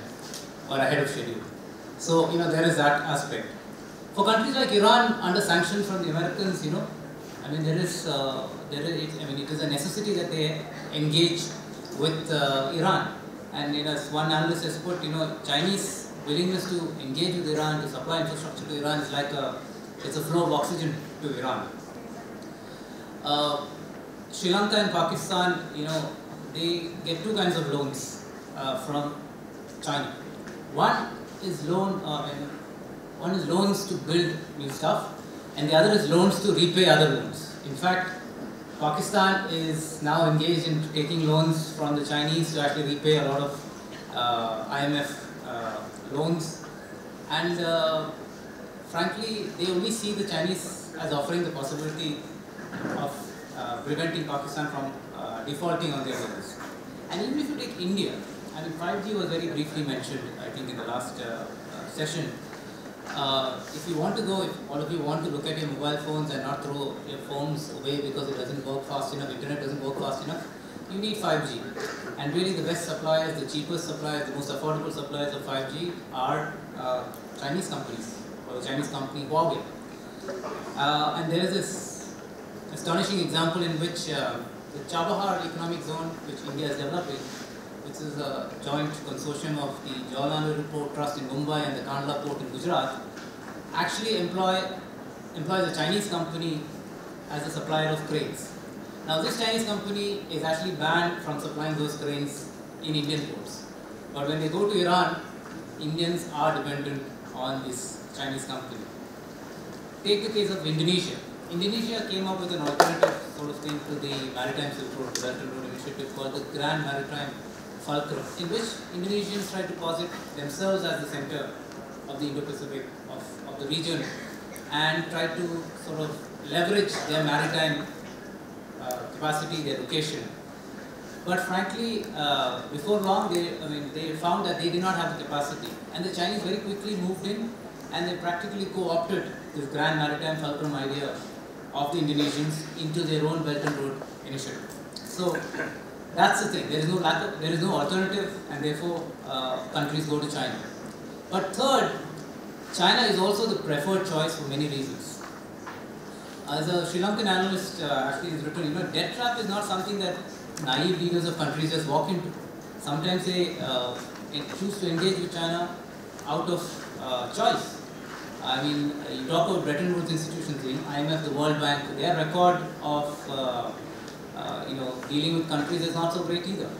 or ahead of schedule? So, there is that aspect. For countries like Iran, under sanctions from the Americans, it is a necessity that they engage with Iran. And as one analyst has put, Chinese willingness to engage with Iran, to supply infrastructure to Iran is like it's a flow of oxygen to Iran. Sri Lanka and Pakistan, they get 2 kinds of loans from China. One is loans to build new stuff, and the other is loans to repay other loans. In fact, Pakistan is now engaged in taking loans from the Chinese to actually repay a lot of IMF loans, and frankly, they only see the Chinese as offering the possibility of preventing Pakistan from defaulting on their loans. And even if you take India, I mean, 5G was very briefly mentioned, I think, in the last session. If you want to go, if all of you want to look at your mobile phones and not throw your phones away because it doesn't work fast enough, internet doesn't work fast enough, you need 5G. And really the best suppliers, the cheapest suppliers, the most affordable suppliers of 5G are Chinese companies, or the Chinese company Huawei. And there is this astonishing example in which the Chabahar economic zone, which India is developing, which is a joint consortium of the Jawaharlal Nehru Port Trust in Mumbai and the Kandla Port in Gujarat, actually employs a Chinese company as a supplier of cranes. Now this Chinese company is actually banned from supplying those cranes in Indian ports. But when they go to Iran, Indians are dependent on this Chinese company. Take the case of Indonesia. Indonesia came up with an alternative sort of thing to the Maritime Silk Road, Belt and Road initiative called the Grand Maritime Fulcrum, in which Indonesians try to posit themselves as the center of the Indo-Pacific, of the region, and try to sort of leverage their maritime capacity, their location. But frankly, before long, they found that they did not have the capacity, and the Chinese very quickly moved in, and they practically co-opted this Grand Maritime Fulcrum idea of the Indonesians into their own Belt and Road initiative. So that's the thing. There is no there is no alternative, and therefore countries go to China. But third, China is also the preferred choice for many reasons. As a Sri Lankan analyst actually has written, debt trap is not something that naive leaders of countries just walk into. Sometimes they choose to engage with China out of choice. I mean, you talk about Bretton Woods institutions, the IMF, the World Bank, their record of dealing with countries is not so great either.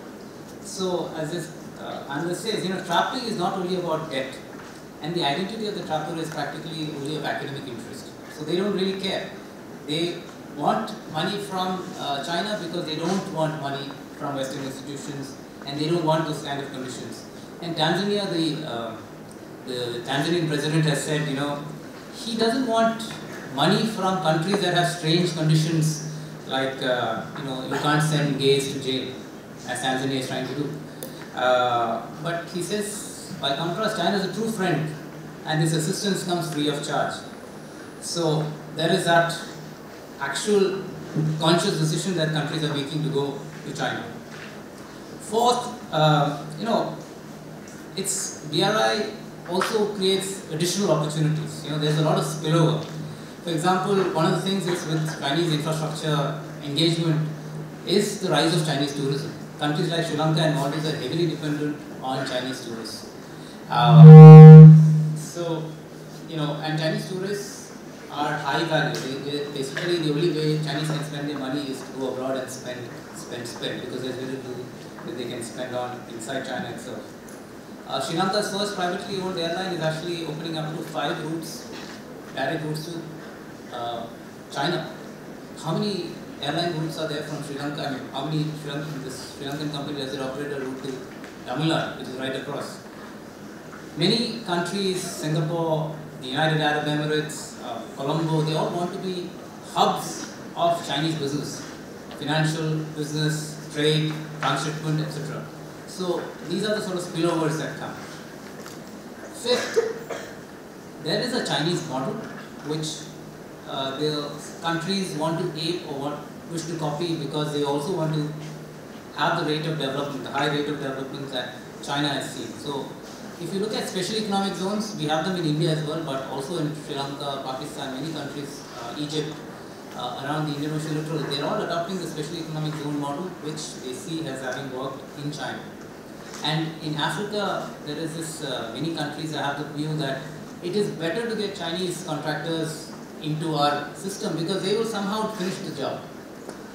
So, as this analyst says, trapping is not only about debt, and the identity of the trapper is practically only of academic interest. So they don't really care. They want money from China because they don't want money from Western institutions, and they don't want those kind of conditions. And Tanzania, the Tanzanian president has said, he doesn't want money from countries that have strange conditions, like you can't send gays to jail, as Tanzania is trying to do. But he says, by contrast, China is a true friend, and this assistance comes free of charge. So there is that actual conscious decision that countries are making to go to China. Fourth, BRI also creates additional opportunities. There's a lot of spillover. For example, one of the things is with Chinese infrastructure engagement is the rise of Chinese tourism. Countries like Sri Lanka and Maldives are heavily dependent on Chinese tourists. And Chinese tourists are high value. Basically, the only way Chinese can spend their money is to go abroad and spend, because there's very little that they can spend on inside China itself. Sri Lanka's first privately owned airline is actually opening up to 5 routes, direct routes to China. How many airline routes are there from Sri Lanka? I mean, how many this Sri Lankan company does it operate a route to Tamil Nadu, which is right across? Many countries, Singapore, the United Arab Emirates, Colombo, they all want to be hubs of Chinese business, financial, business, trade, transshipment, etc. So these are the sort of spillovers that come. Fifth, there is a Chinese model which the countries want to ape or wish to copy, because they also want to have the rate of development, the high rate of development that China has seen. So if you look at special economic zones, we have them in India as well, but also in Sri Lanka, Pakistan, many countries, Egypt, around the Indian Ocean littoral, they are all adopting the special economic zone model, which they see as having worked in China. And in Africa, there is this, many countries that have the view that it is better to get Chinese contractors into our system because they will somehow finish the job.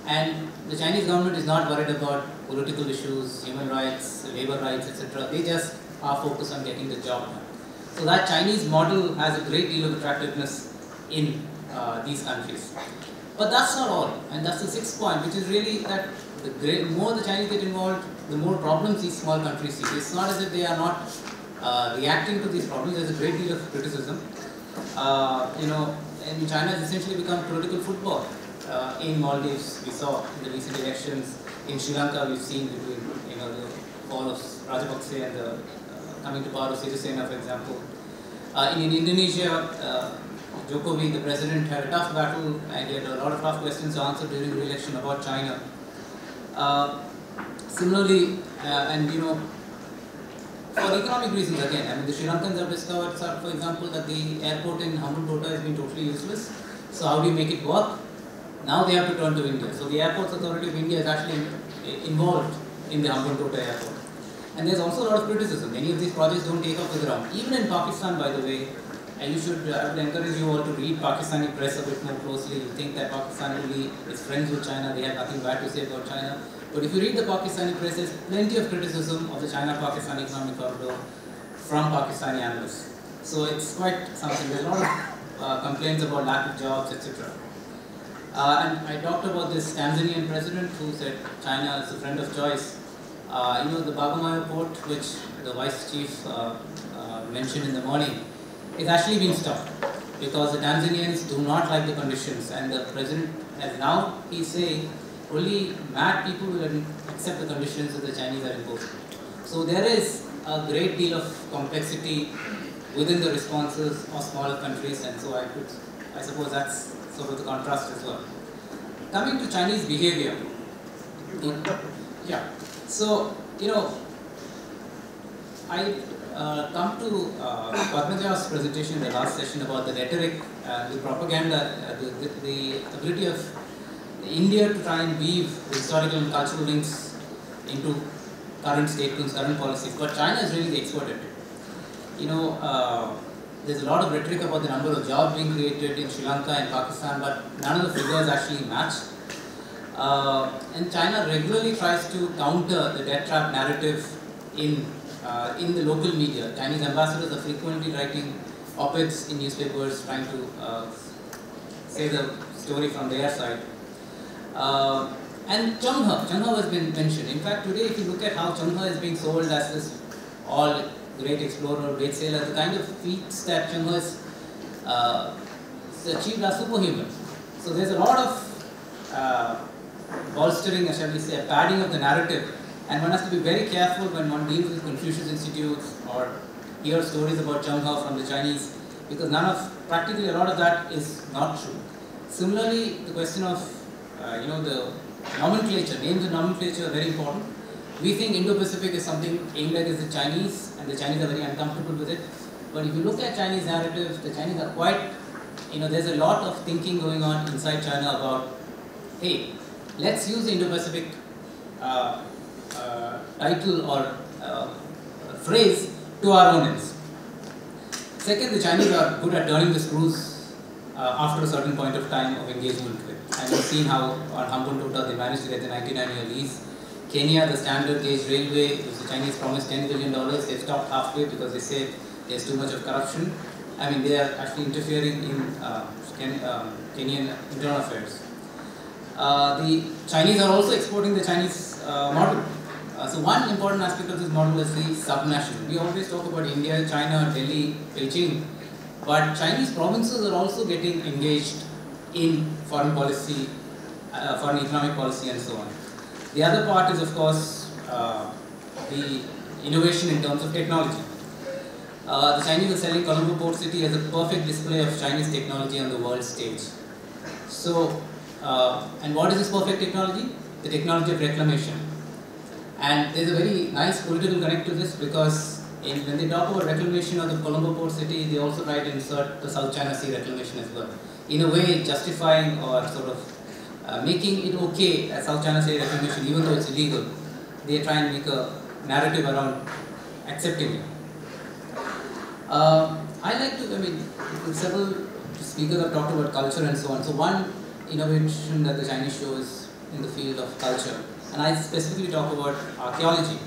And the Chinese government is not worried about political issues, human rights, labor rights, etc. They just are focused on getting the job done. So that Chinese model has a great deal of attractiveness in these countries. But that's not all, and that's the sixth point, which is really that the more the Chinese get involved, the more problems these small countries see. It's not as if they are not reacting to these problems. There's a great deal of criticism. And China has essentially become political football. In Maldives, we saw in the recent elections. In Sri Lanka, we've seen between the fall of Rajapaksa and the coming to power of Sirisena, for example. In Indonesia, Jokowi, the president, had a tough battle and he had a lot of tough questions to answer during the election about China. Similarly, for economic reasons again, the Sri Lankans have discovered, for example, that the airport in Hambantota has been totally useless. So how do you make it work? Now they have to turn to India. So the Airports Authority of India is actually involved in the Hambantota airport. And there's also a lot of criticism. Many of these projects don't take off the ground. Even in Pakistan, by the way, and I would encourage you all to read Pakistani press a bit more closely. You think that Pakistan only is friends with China, they have nothing bad to say about China. But if you read the Pakistani press, there's plenty of criticism of the China-Pakistan economic corridor from Pakistani analysts. So it's quite something. There's a lot of complaints about lack of jobs, etc. And I talked about this Tanzanian president who said China is a friend of choice. The Bagamoyo port, which the vice chief mentioned in the morning, it's actually been stopped because the Tanzanians do not like the conditions, and the president, as now he's saying, only mad people will accept the conditions that the Chinese are imposing. So there is a great deal of complexity within the responses of smaller countries, and so I suppose that's sort of the contrast as well. Coming to Chinese behavior. Yeah. So, I come to Padmaja's presentation in the last session about the rhetoric, the propaganda, the ability of India to try and weave historical and cultural links into current statements, current policies. But China is really the expert at it. There's a lot of rhetoric about the number of jobs being created in Sri Lanka and Pakistan, but none of the figures actually match. And China regularly tries to counter the debt trap narrative in the local media. Chinese ambassadors are frequently writing op-eds in newspapers trying to say the story from their side. And Chenghe has been mentioned. In fact, today if you look at how Chenghe is being sold as this all great explorer, great sailor, the kind of feats that Chenghe has achieved are superhuman. So there's a lot of bolstering, or shall we say, padding of the narrative, and one has to be very careful when one deals with Confucius Institutes or hear stories about Chenghe from the Chinese, because practically a lot of that is not true. Similarly, the question of the nomenclature, names and nomenclature are very important. We think Indo-Pacific is something aimed at as the Chinese, and the Chinese are very uncomfortable with it. But if you look at Chinese narratives, the Chinese are quite, there's a lot of thinking going on inside China about, hey, let's use the Indo-Pacific title or phrase to our own ends. Second, the Chinese are good at turning the screws after a certain point of time of engagement with. And you've seen how on Hambantota they managed to get the 99-year lease. Kenya, the standard gauge railway, which the Chinese promised $10 billion, they've stopped halfway because they said there's too much of corruption. They are actually interfering in Kenyan internal affairs. The Chinese are also exporting the Chinese model. So one important aspect of this model is the subnational. We always talk about India, China, Delhi, Beijing, but Chinese provinces are also getting engaged in foreign policy, foreign economic policy and so on. The other part is of course the innovation in terms of technology. The Chinese are selling Colombo Port City as a perfect display of Chinese technology on the world stage. So, and what is this perfect technology? The technology of reclamation. And there's a very nice political connect to this because when they talk about reclamation of the Colombo Port City, they also try to insert the South China Sea reclamation as well. In a way, justifying or sort of making it okay as South China Sea reclamation, even though it's illegal. They try and make a narrative around accepting it. I like to, several speakers have talked about culture and so on. So one innovation that the Chinese show is in the field of culture. And I specifically talk about archaeology.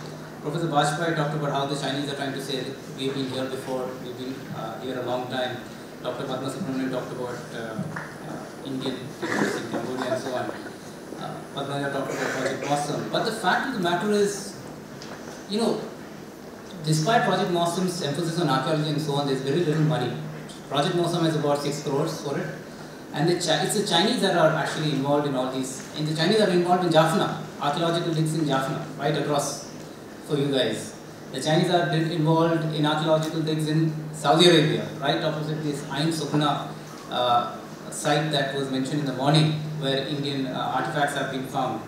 Professor Bajpai talked about how the Chinese are trying to say that we've been here before, we've been here a long time. Dr. Padma Subramanian talked about Indian interests in Cambodia and so on. Padma talked about Project Blossom. But the fact of the matter is, you know, despite Project Blossom's emphasis on archaeology and so on, there's very little money. Project Blossom has about 6 crores for it. And it's the Chinese that are actually involved in all these. And the Chinese are involved in Jaffna, archaeological digs in Jaffna, right across for you guys. The Chinese are involved in archaeological digs in Saudi Arabia, right opposite this Ain Sukna site that was mentioned in the morning, where Indian artifacts have been found.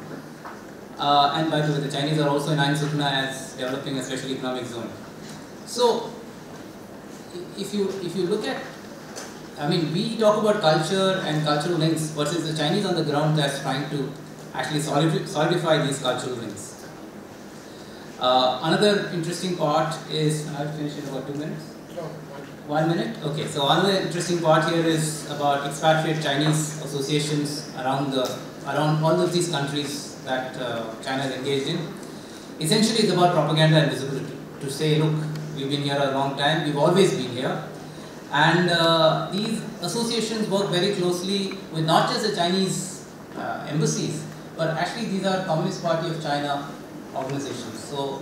And by the way, the Chinese are also in Ain Sukna as developing a special economic zone. So, if you look at, I mean, we talk about culture and cultural links versus the Chinese on the ground that's trying to actually solidify these cultural links. Another interesting part is, I'll finish in about 2 minutes? No, 1 minute? Okay, so another interesting part here is about expatriate Chinese associations around all of these countries that China is engaged in. Essentially, it's about propaganda and visibility. To say, look, we've been here a long time, we've always been here. And these associations work very closely with not just the Chinese embassies, but actually these are Communist Party of China organizations. So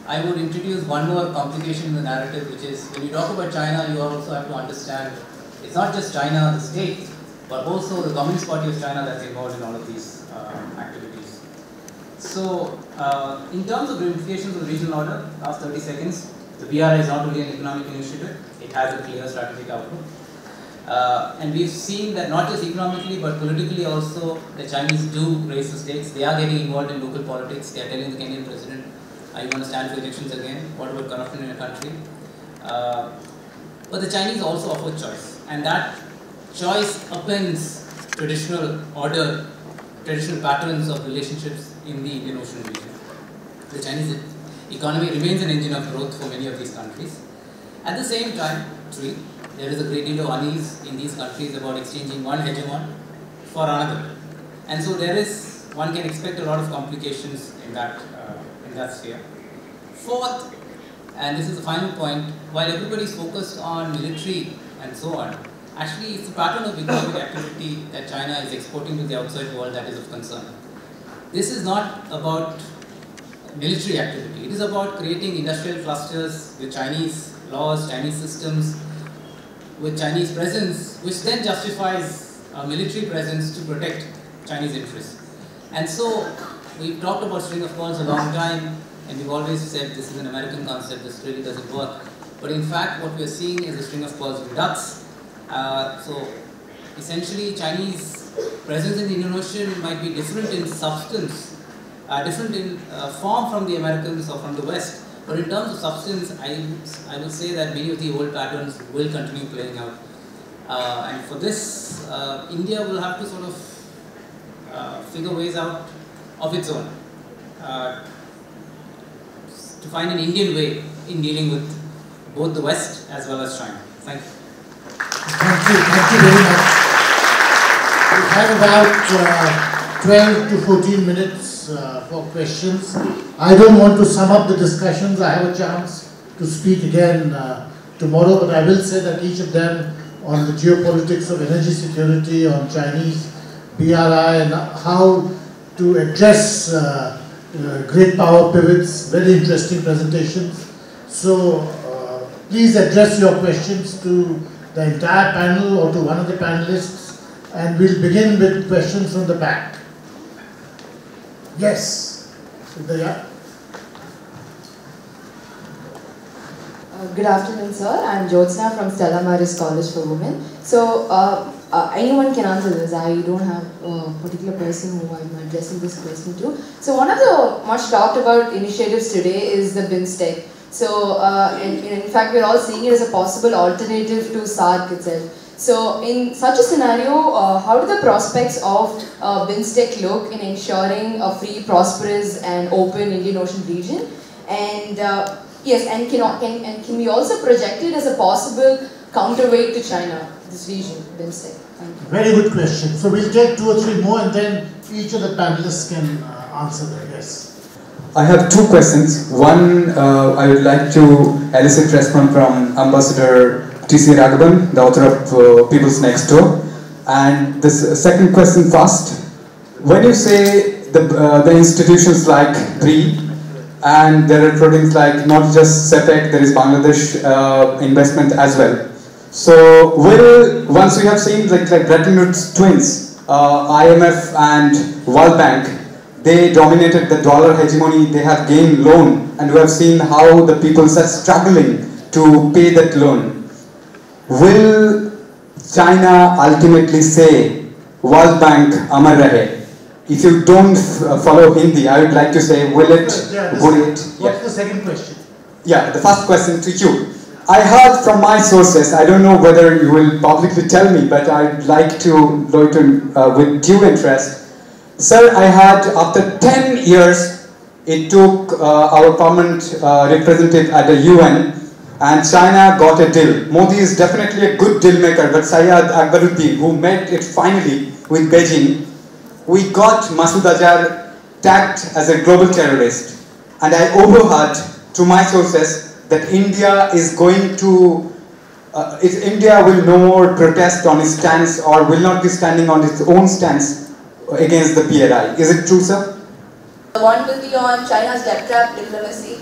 I would introduce one more complication in the narrative, which is when you talk about China, you also have to understand it's not just China, the state, but also the Communist Party of China that's involved in all of these activities. So in terms of ramifications of the regional order, last 30 seconds, the BRI is not only an economic initiative, it has a clear strategic outlook. And we've seen that not just economically but politically also, the Chinese do raise the stakes. They are getting involved in local politics. They are telling the Kenyan president, are you going to stand for elections again? What about corruption in your country? But the Chinese also offer choice. And that choice upends traditional order, traditional patterns of relationships in the Indian Ocean region. The Chinese economy remains an engine of growth for many of these countries. At the same time, there is a great deal of unease in these countries about exchanging one hegemon for another. And so one can expect a lot of complications in that sphere. Fourth, and this is the final point, while everybody is focused on military and so on, actually it's the pattern of economic activity that China is exporting to the outside world that is of concern. This is not about military activity. It is about creating industrial clusters with Chinese laws, Chinese systems, with Chinese presence, which then justifies a military presence to protect Chinese interests. And so, we've talked about string of pearls a long time, and we've always said this is an American concept, this really doesn't work. But in fact, what we're seeing is a string of pearls redux. So, essentially, Chinese presence in the Indian Ocean might be different in substance, different in form from the Americans or from the West. But in terms of substance, I would say that many of the old patterns will continue playing out. And for this, India will have to sort of figure ways out of its own to find an Indian way in dealing with both the West as well as China. Thank you. Thank you very much. We have about 12 to 14 minutes for questions. I don't want to sum up the discussions. I have a chance to speak again tomorrow, but I will say that each of them on the geopolitics of energy security, on Chinese BRI, and how to address great power pivots, very interesting presentations. So please address your questions to the entire panel or to one of the panelists, and we'll begin with questions from the back. Yes. Good afternoon, sir. I'm Jyotsna from Stella Maris College for Women. So, anyone can answer this. I don't have a particular person who I'm addressing this question to. So, one of the much talked about initiatives today is the BIMSTEC. So, in fact, we're all seeing it as a possible alternative to SAARC itself. So, in such a scenario, how do the prospects of BIMSTEC look in ensuring a free, prosperous, and open Indian Ocean region? And yes, and can we also project it as a possible counterweight to China, this region, BIMSTEC? Thank you. Very good question. So we'll take 2 or 3 more, and then each of the panelists can answer them. Yes. I have 2 questions. One, I would like to elicit response from Ambassador TC Raghavan, the author of People's Next Door. And this second question first. When you say the institutions like BRI, and there are programs like not just CEPEC, there is Bangladesh investment as well. So once we have seen like Bretton Woods twins, IMF and World Bank, they dominated the dollar hegemony, they have gained loan, and we have seen how the people are struggling to pay that loan. Will China ultimately say, World Bank Amar Rahe? If you don't follow Hindi, I would like to say, will it, would it? What's the second question? Yeah, the first question to you. I heard from my sources, I don't know whether you will publicly tell me, but I'd like to loiter with due interest. Sir, I heard after 10 years, it took our permanent representative at the UN, and China got a deal. Modi is definitely a good deal maker, but Syed Akbaruddin, who made it finally with Beijing, we got Masood Azhar tagged as a global terrorist. And I overheard to my sources that India is going to, India will no more protest on its stance or will not be standing on its own stance against the PLI. Is it true, sir? One will be on China's debt trap diplomacy.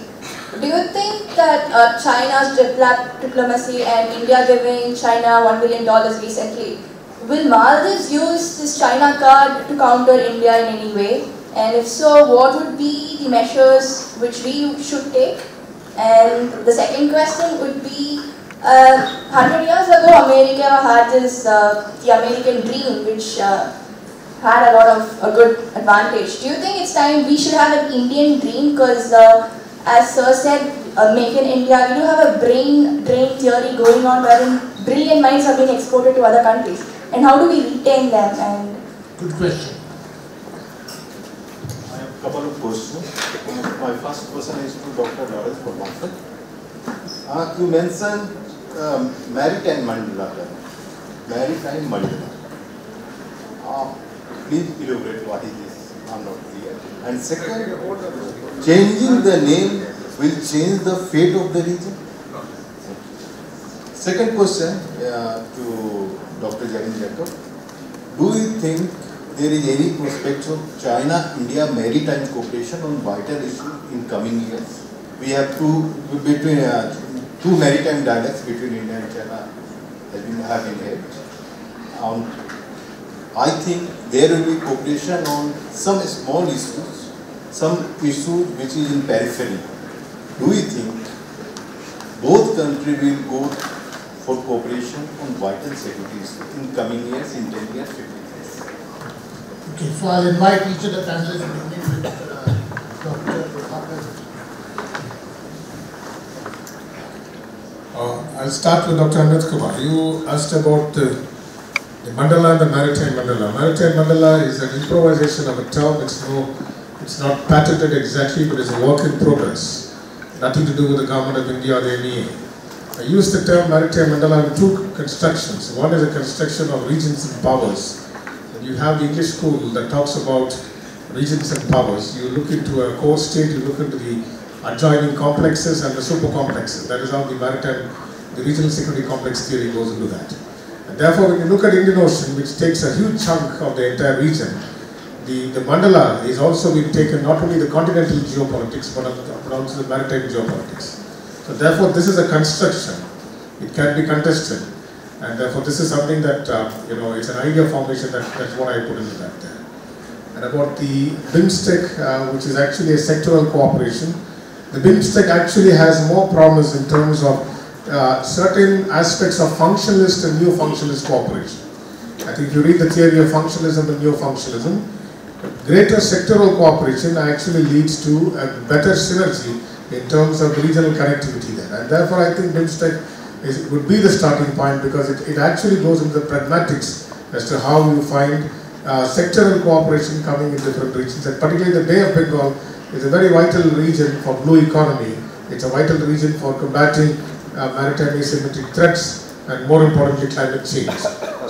Do you think that China's debt trap diplomacy and India giving China $1 billion recently, will Maldives use this China card to counter India in any way? And if so, what would be the measures which we should take? And the second question would be, 100 years ago, America had this, the American dream, which had a lot of good advantage. Do you think it's time we should have an Indian dream? Because as Sir said, Make in India, we do have a brain drain theory going on wherein brilliant minds are being exported to other countries. And how do we retain them? And good question. I have a couple of questions. My first question is to Dr. Prabhakar. You mentioned Maritime Mandala. Maritime Mandala. Please elaborate what is this? I'm not clear. And second, changing the name will change the fate of the region? Second question to Dr. Jabin. Do you think there is any prospect of China-India maritime cooperation on vital issues in coming years? We have two maritime dialogues between India and China have been held. I think there will be cooperation on some small issues, some issues which is in periphery. Do you think both countries will go for cooperation on vital security issues in coming years, in 10 years, 15 years? Okay, so I'll invite each of the panelists to begin with Dr. Prabhakar. I'll start with Dr. Kumar. You asked about the mandala and the maritime mandala. Maritime mandala is an improvisation of a term. It's not patented exactly, but it's a work in progress. Nothing to do with the government of India or the MEA. I use the term maritime mandala in two constructions. One is a construction of regions and powers. And you have the English school that talks about regions and powers. You look into a core state, you look into the adjoining complexes and the super complexes. That is how the regional security complex theory goes into that. And therefore, when you look at Indian Ocean, which takes a huge chunk of the entire region, the mandala is also being taken not only the continental geopolitics, but also the maritime geopolitics. So therefore, this is a construction. It can be contested. And therefore, this is something that, it's an idea formation that's what I put into that there. And about the BIMSTEC, which is actually a sectoral cooperation, the BIMSTEC actually has more promise in terms of certain aspects of functionalist and neo-functionalist cooperation. I think if you read the theory of functionalism and neo-functionalism, greater sectoral cooperation actually leads to a better synergy in terms of regional connectivity there. And therefore, I think BIMSTEC would be the starting point because it actually goes into the pragmatics as to how you find sectoral cooperation coming in different regions. And particularly the Bay of Bengal is a very vital region for blue economy. It's a vital region for combating maritime asymmetric threats and more importantly climate change.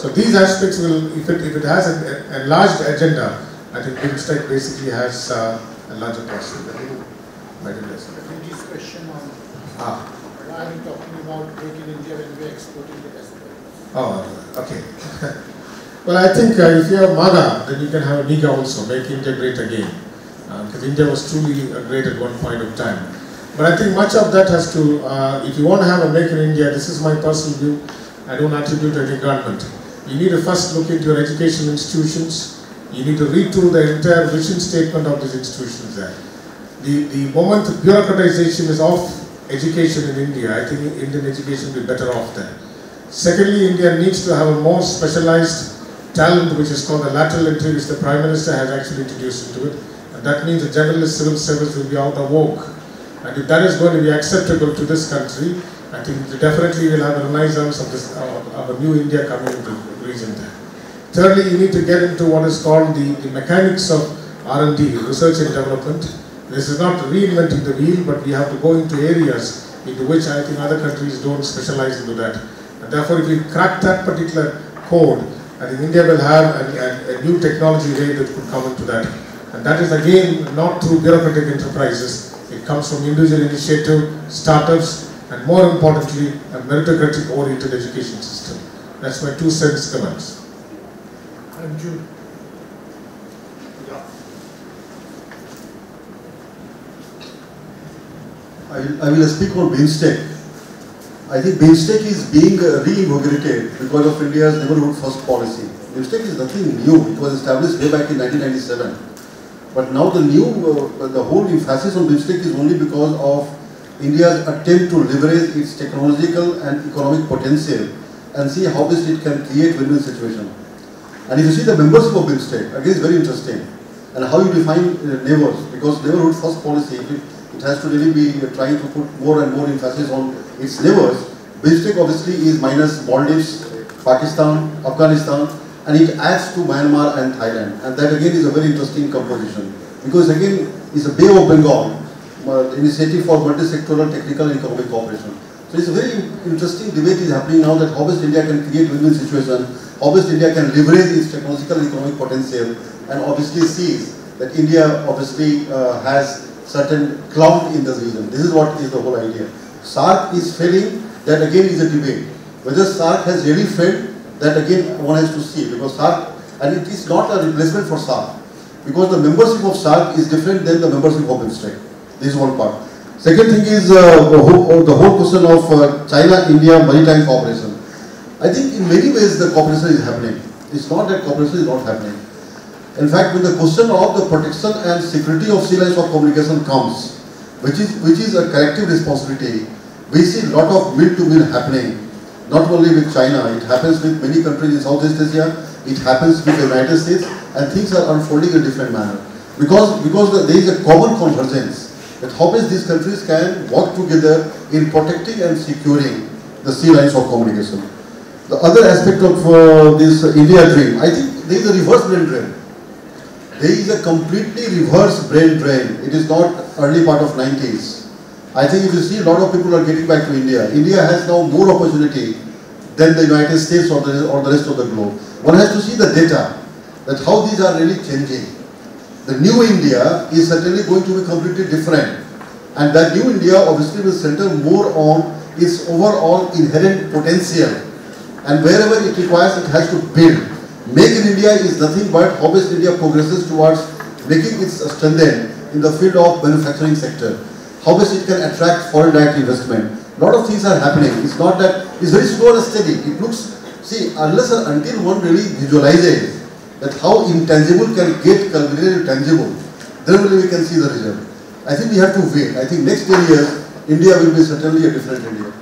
So these aspects will, if it has an enlarged agenda, I think BIMSTEC basically has a larger portion. Question on I'm talking about Make in India when we are exporting the best. Oh, okay. Well, I think if you have MAGA, then you can have a MIGA also, Make India Great Again. Because India was truly great at one point of time. But I think much of that has to, if you want to have a Make in India, this is my personal view, I don't attribute any government. You need to first look into your education institutions. You need to read through the entire vision statement of these institutions there. The moment bureaucratization is off education in India, I think Indian education will be better off there. Secondly, India needs to have a more specialized talent, which is called the lateral entry, which the Prime Minister has actually introduced into it. And that means the generalist civil service will be out of vogue. And if that is going to be acceptable to this country, I think definitely we'll have a renaissance of a new India coming into the region there. Thirdly, you need to get into what is called the mechanics of R&D, research and development. This is not reinventing the wheel, but we have to go into areas into which I think other countries don't specialize into that. And therefore, if we crack that particular code, I think India will have a new technology way that could come into that. And that is again not through bureaucratic enterprises. It comes from individual initiative, startups, and more importantly, a meritocratic oriented education system. That's my 2 cents comments. And June. I will speak on BIMSTEC. I think BIMSTEC is being reinvigorated because of India's neighborhood first policy. BIMSTEC is nothing new. It was established way back in 1997. But now the whole emphasis on BIMSTEC is only because of India's attempt to leverage its technological and economic potential and see how best it can create win-win situation. And if you see the membership of BIMSTEC, again it's very interesting. And how you define neighbors, because neighborhood first policy, it has to really be trying to put more and more emphasis on its neighbors. BIMSTEC obviously is minus Maldives, Pakistan, Afghanistan, and it adds to Myanmar and Thailand. And that again is a very interesting composition. Because again, it's a Bay of Bengal, initiative for multi-sectoral technical and economic cooperation. So it's a very interesting debate is happening now that how best India can create win-win situation, how best India can leverage its technological and economic potential, and obviously sees that India obviously has certain clout in the region. This is what is the whole idea. SAARC is failing, that again is a debate. Whether SAARC has really failed, that again one has to see, because SAARC, and it is not a replacement for SAARC, because the membership of SAARC is different than the membership of BIMSTEC. This is one part. Second thing is the whole question of China-India maritime cooperation. I think in many ways the cooperation is happening. It's not that cooperation is not happening. In fact, when the question of the protection and security of sea lines of communication comes, which is a collective responsibility, we see a lot of mill-to-mill happening, not only with China, it happens with many countries in Southeast Asia, it happens with the United States, and things are unfolding in a different manner. Because there is a common convergence that how best these countries can work together in protecting and securing the sea lines of communication. The other aspect of this India dream, I think there is a reverse brain drain. There is a completely reverse brain drain. It is not early part of 90s. I think if you see a lot of people are getting back to India. India has now more opportunity than the United States or the rest of the globe. One has to see the data, that how these are really changing. The new India is certainly going to be completely different. And that new India obviously will center more on its overall inherent potential. And wherever it requires, it has to build. Make in India is nothing but how best India progresses towards making its strengthen in the field of manufacturing sector. How best it can attract foreign direct investment. A lot of things are happening. It's not that, it's very slow and steady. It looks, see, unless or until one really visualizes that how intangible can get culminated tangible, then only we can see the result. I think we have to wait. I think next 10 years, India will be certainly a different India.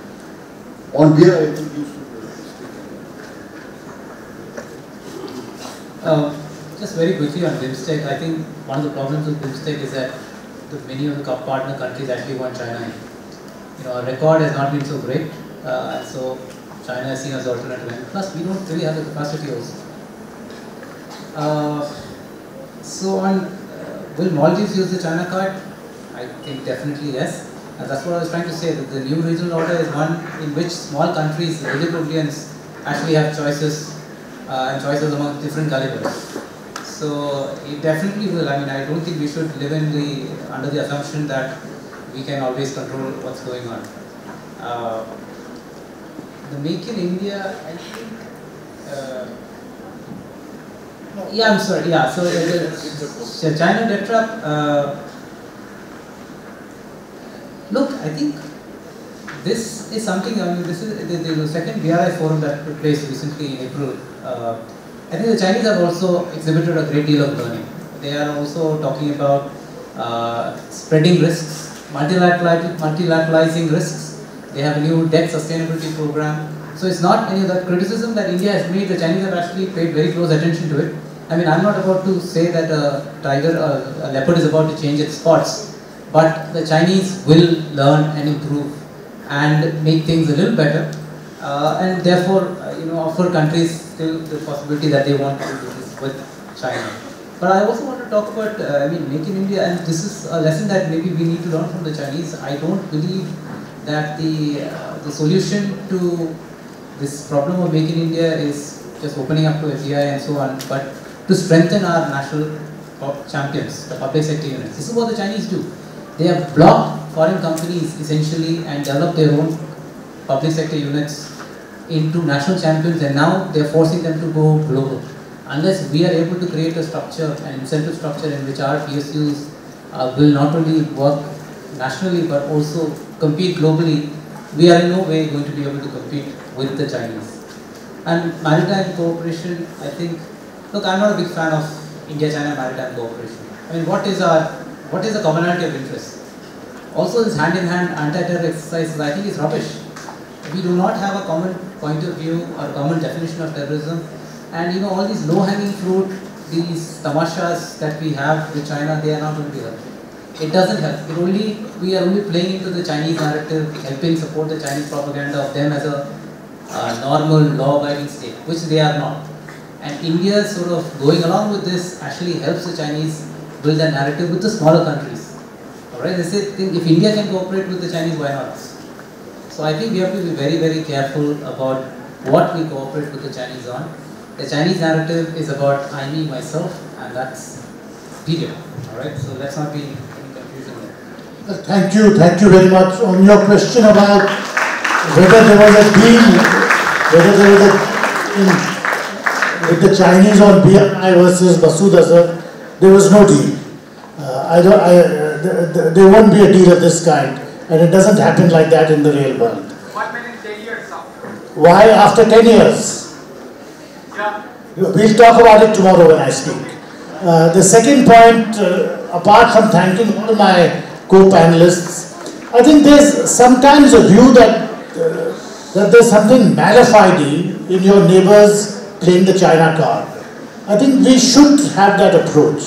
On beer, I think you should Just very quickly on BIMSTEC, I think one of the problems with BIMSTEC is that many of the partner countries actually want China in. Our record has not been so great, and so China is seen as alternative. Plus, we don't really have the capacity also. So on, will Maldives use the China card? I think definitely yes. And that's what I was trying to say, that the new regional order is one in which small countries, Republicans, actually have choices and choices among different calibers. So it definitely will. I mean, I don't think we should live under the assumption that we can always control what's going on. The Make in India, I think. Yeah, I'm sorry. Yeah, so the China debt trap. Look, I think this is something. I mean, this is the second BRI forum that took place recently in April. I think the Chinese have also exhibited a great deal of learning. They are also talking about spreading risks, multilateralizing risks. They have a new debt sustainability program. So it's not any of that criticism that India has made. The Chinese have actually paid very close attention to it. I mean, I'm not about to say that a leopard is about to change its spots, but the Chinese will learn and improve and make things a little better, and therefore, offer countries still the possibility that they want to do this with China. But I also want to talk about, Make in India, and this is a lesson that maybe we need to learn from the Chinese. I don't believe that the solution to this problem of Make in India is just opening up to FDI and so on, but to strengthen our national champions, the public sector units. This is what the Chinese do. They have blocked foreign companies essentially and developed their own public sector units into national champions, and now they are forcing them to go global. Unless we are able to create a structure, an incentive structure in which our PSUs will not only work nationally but also compete globally, we are in no way going to be able to compete with the Chinese. And maritime cooperation, I think, look, I'm not a big fan of India-China maritime cooperation. I mean, what is the commonality of interest? Also, this hand-in-hand anti-terror exercises, I think, is rubbish. We do not have a common point of view or a common definition of terrorism, and all these low-hanging fruit, these tamashas that we have with China, they are not going to be helpful. It doesn't help. We are only playing into the Chinese narrative, helping support the Chinese propaganda of them as a normal, law-abiding state, which they are not. And India sort of going along with this actually helps the Chinese build a narrative with the smaller countries. Alright, they say, if India can cooperate with the Chinese, why not us? So I think we have to be very, very careful about what we cooperate with the Chinese on. The Chinese narrative is about I, me, myself, and that's period. Alright, so let's not be in confusion there. Thank you very much. On your question about whether there was a deal, whether there was a with the Chinese on BRI versus Masood Azhar, there was no deal. There won't be a deal of this kind, and it doesn't happen like that in the real world. What meant 10 years after? Why after 10 years? Yeah. We'll talk about it tomorrow when I speak. The second point, apart from thanking all my co-panelists, I think there's sometimes a view that there's something malafide in your neighbors playing the China card. I think we should have that approach.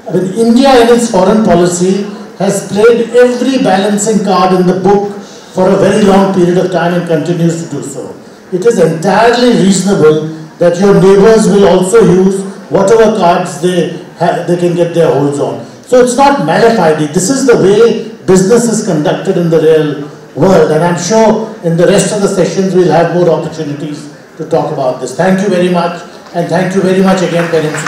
I mean, India in its foreign policy has played every balancing card in the book for a very long period of time and continues to do so. It is entirely reasonable that your neighbors will also use whatever cards they can get their holds on. So it's not malafide. This is the way business is conducted in the real world, and I'm sure in the rest of the sessions we'll have more opportunities to talk about this. Thank you very much, and thank you very much again, parents.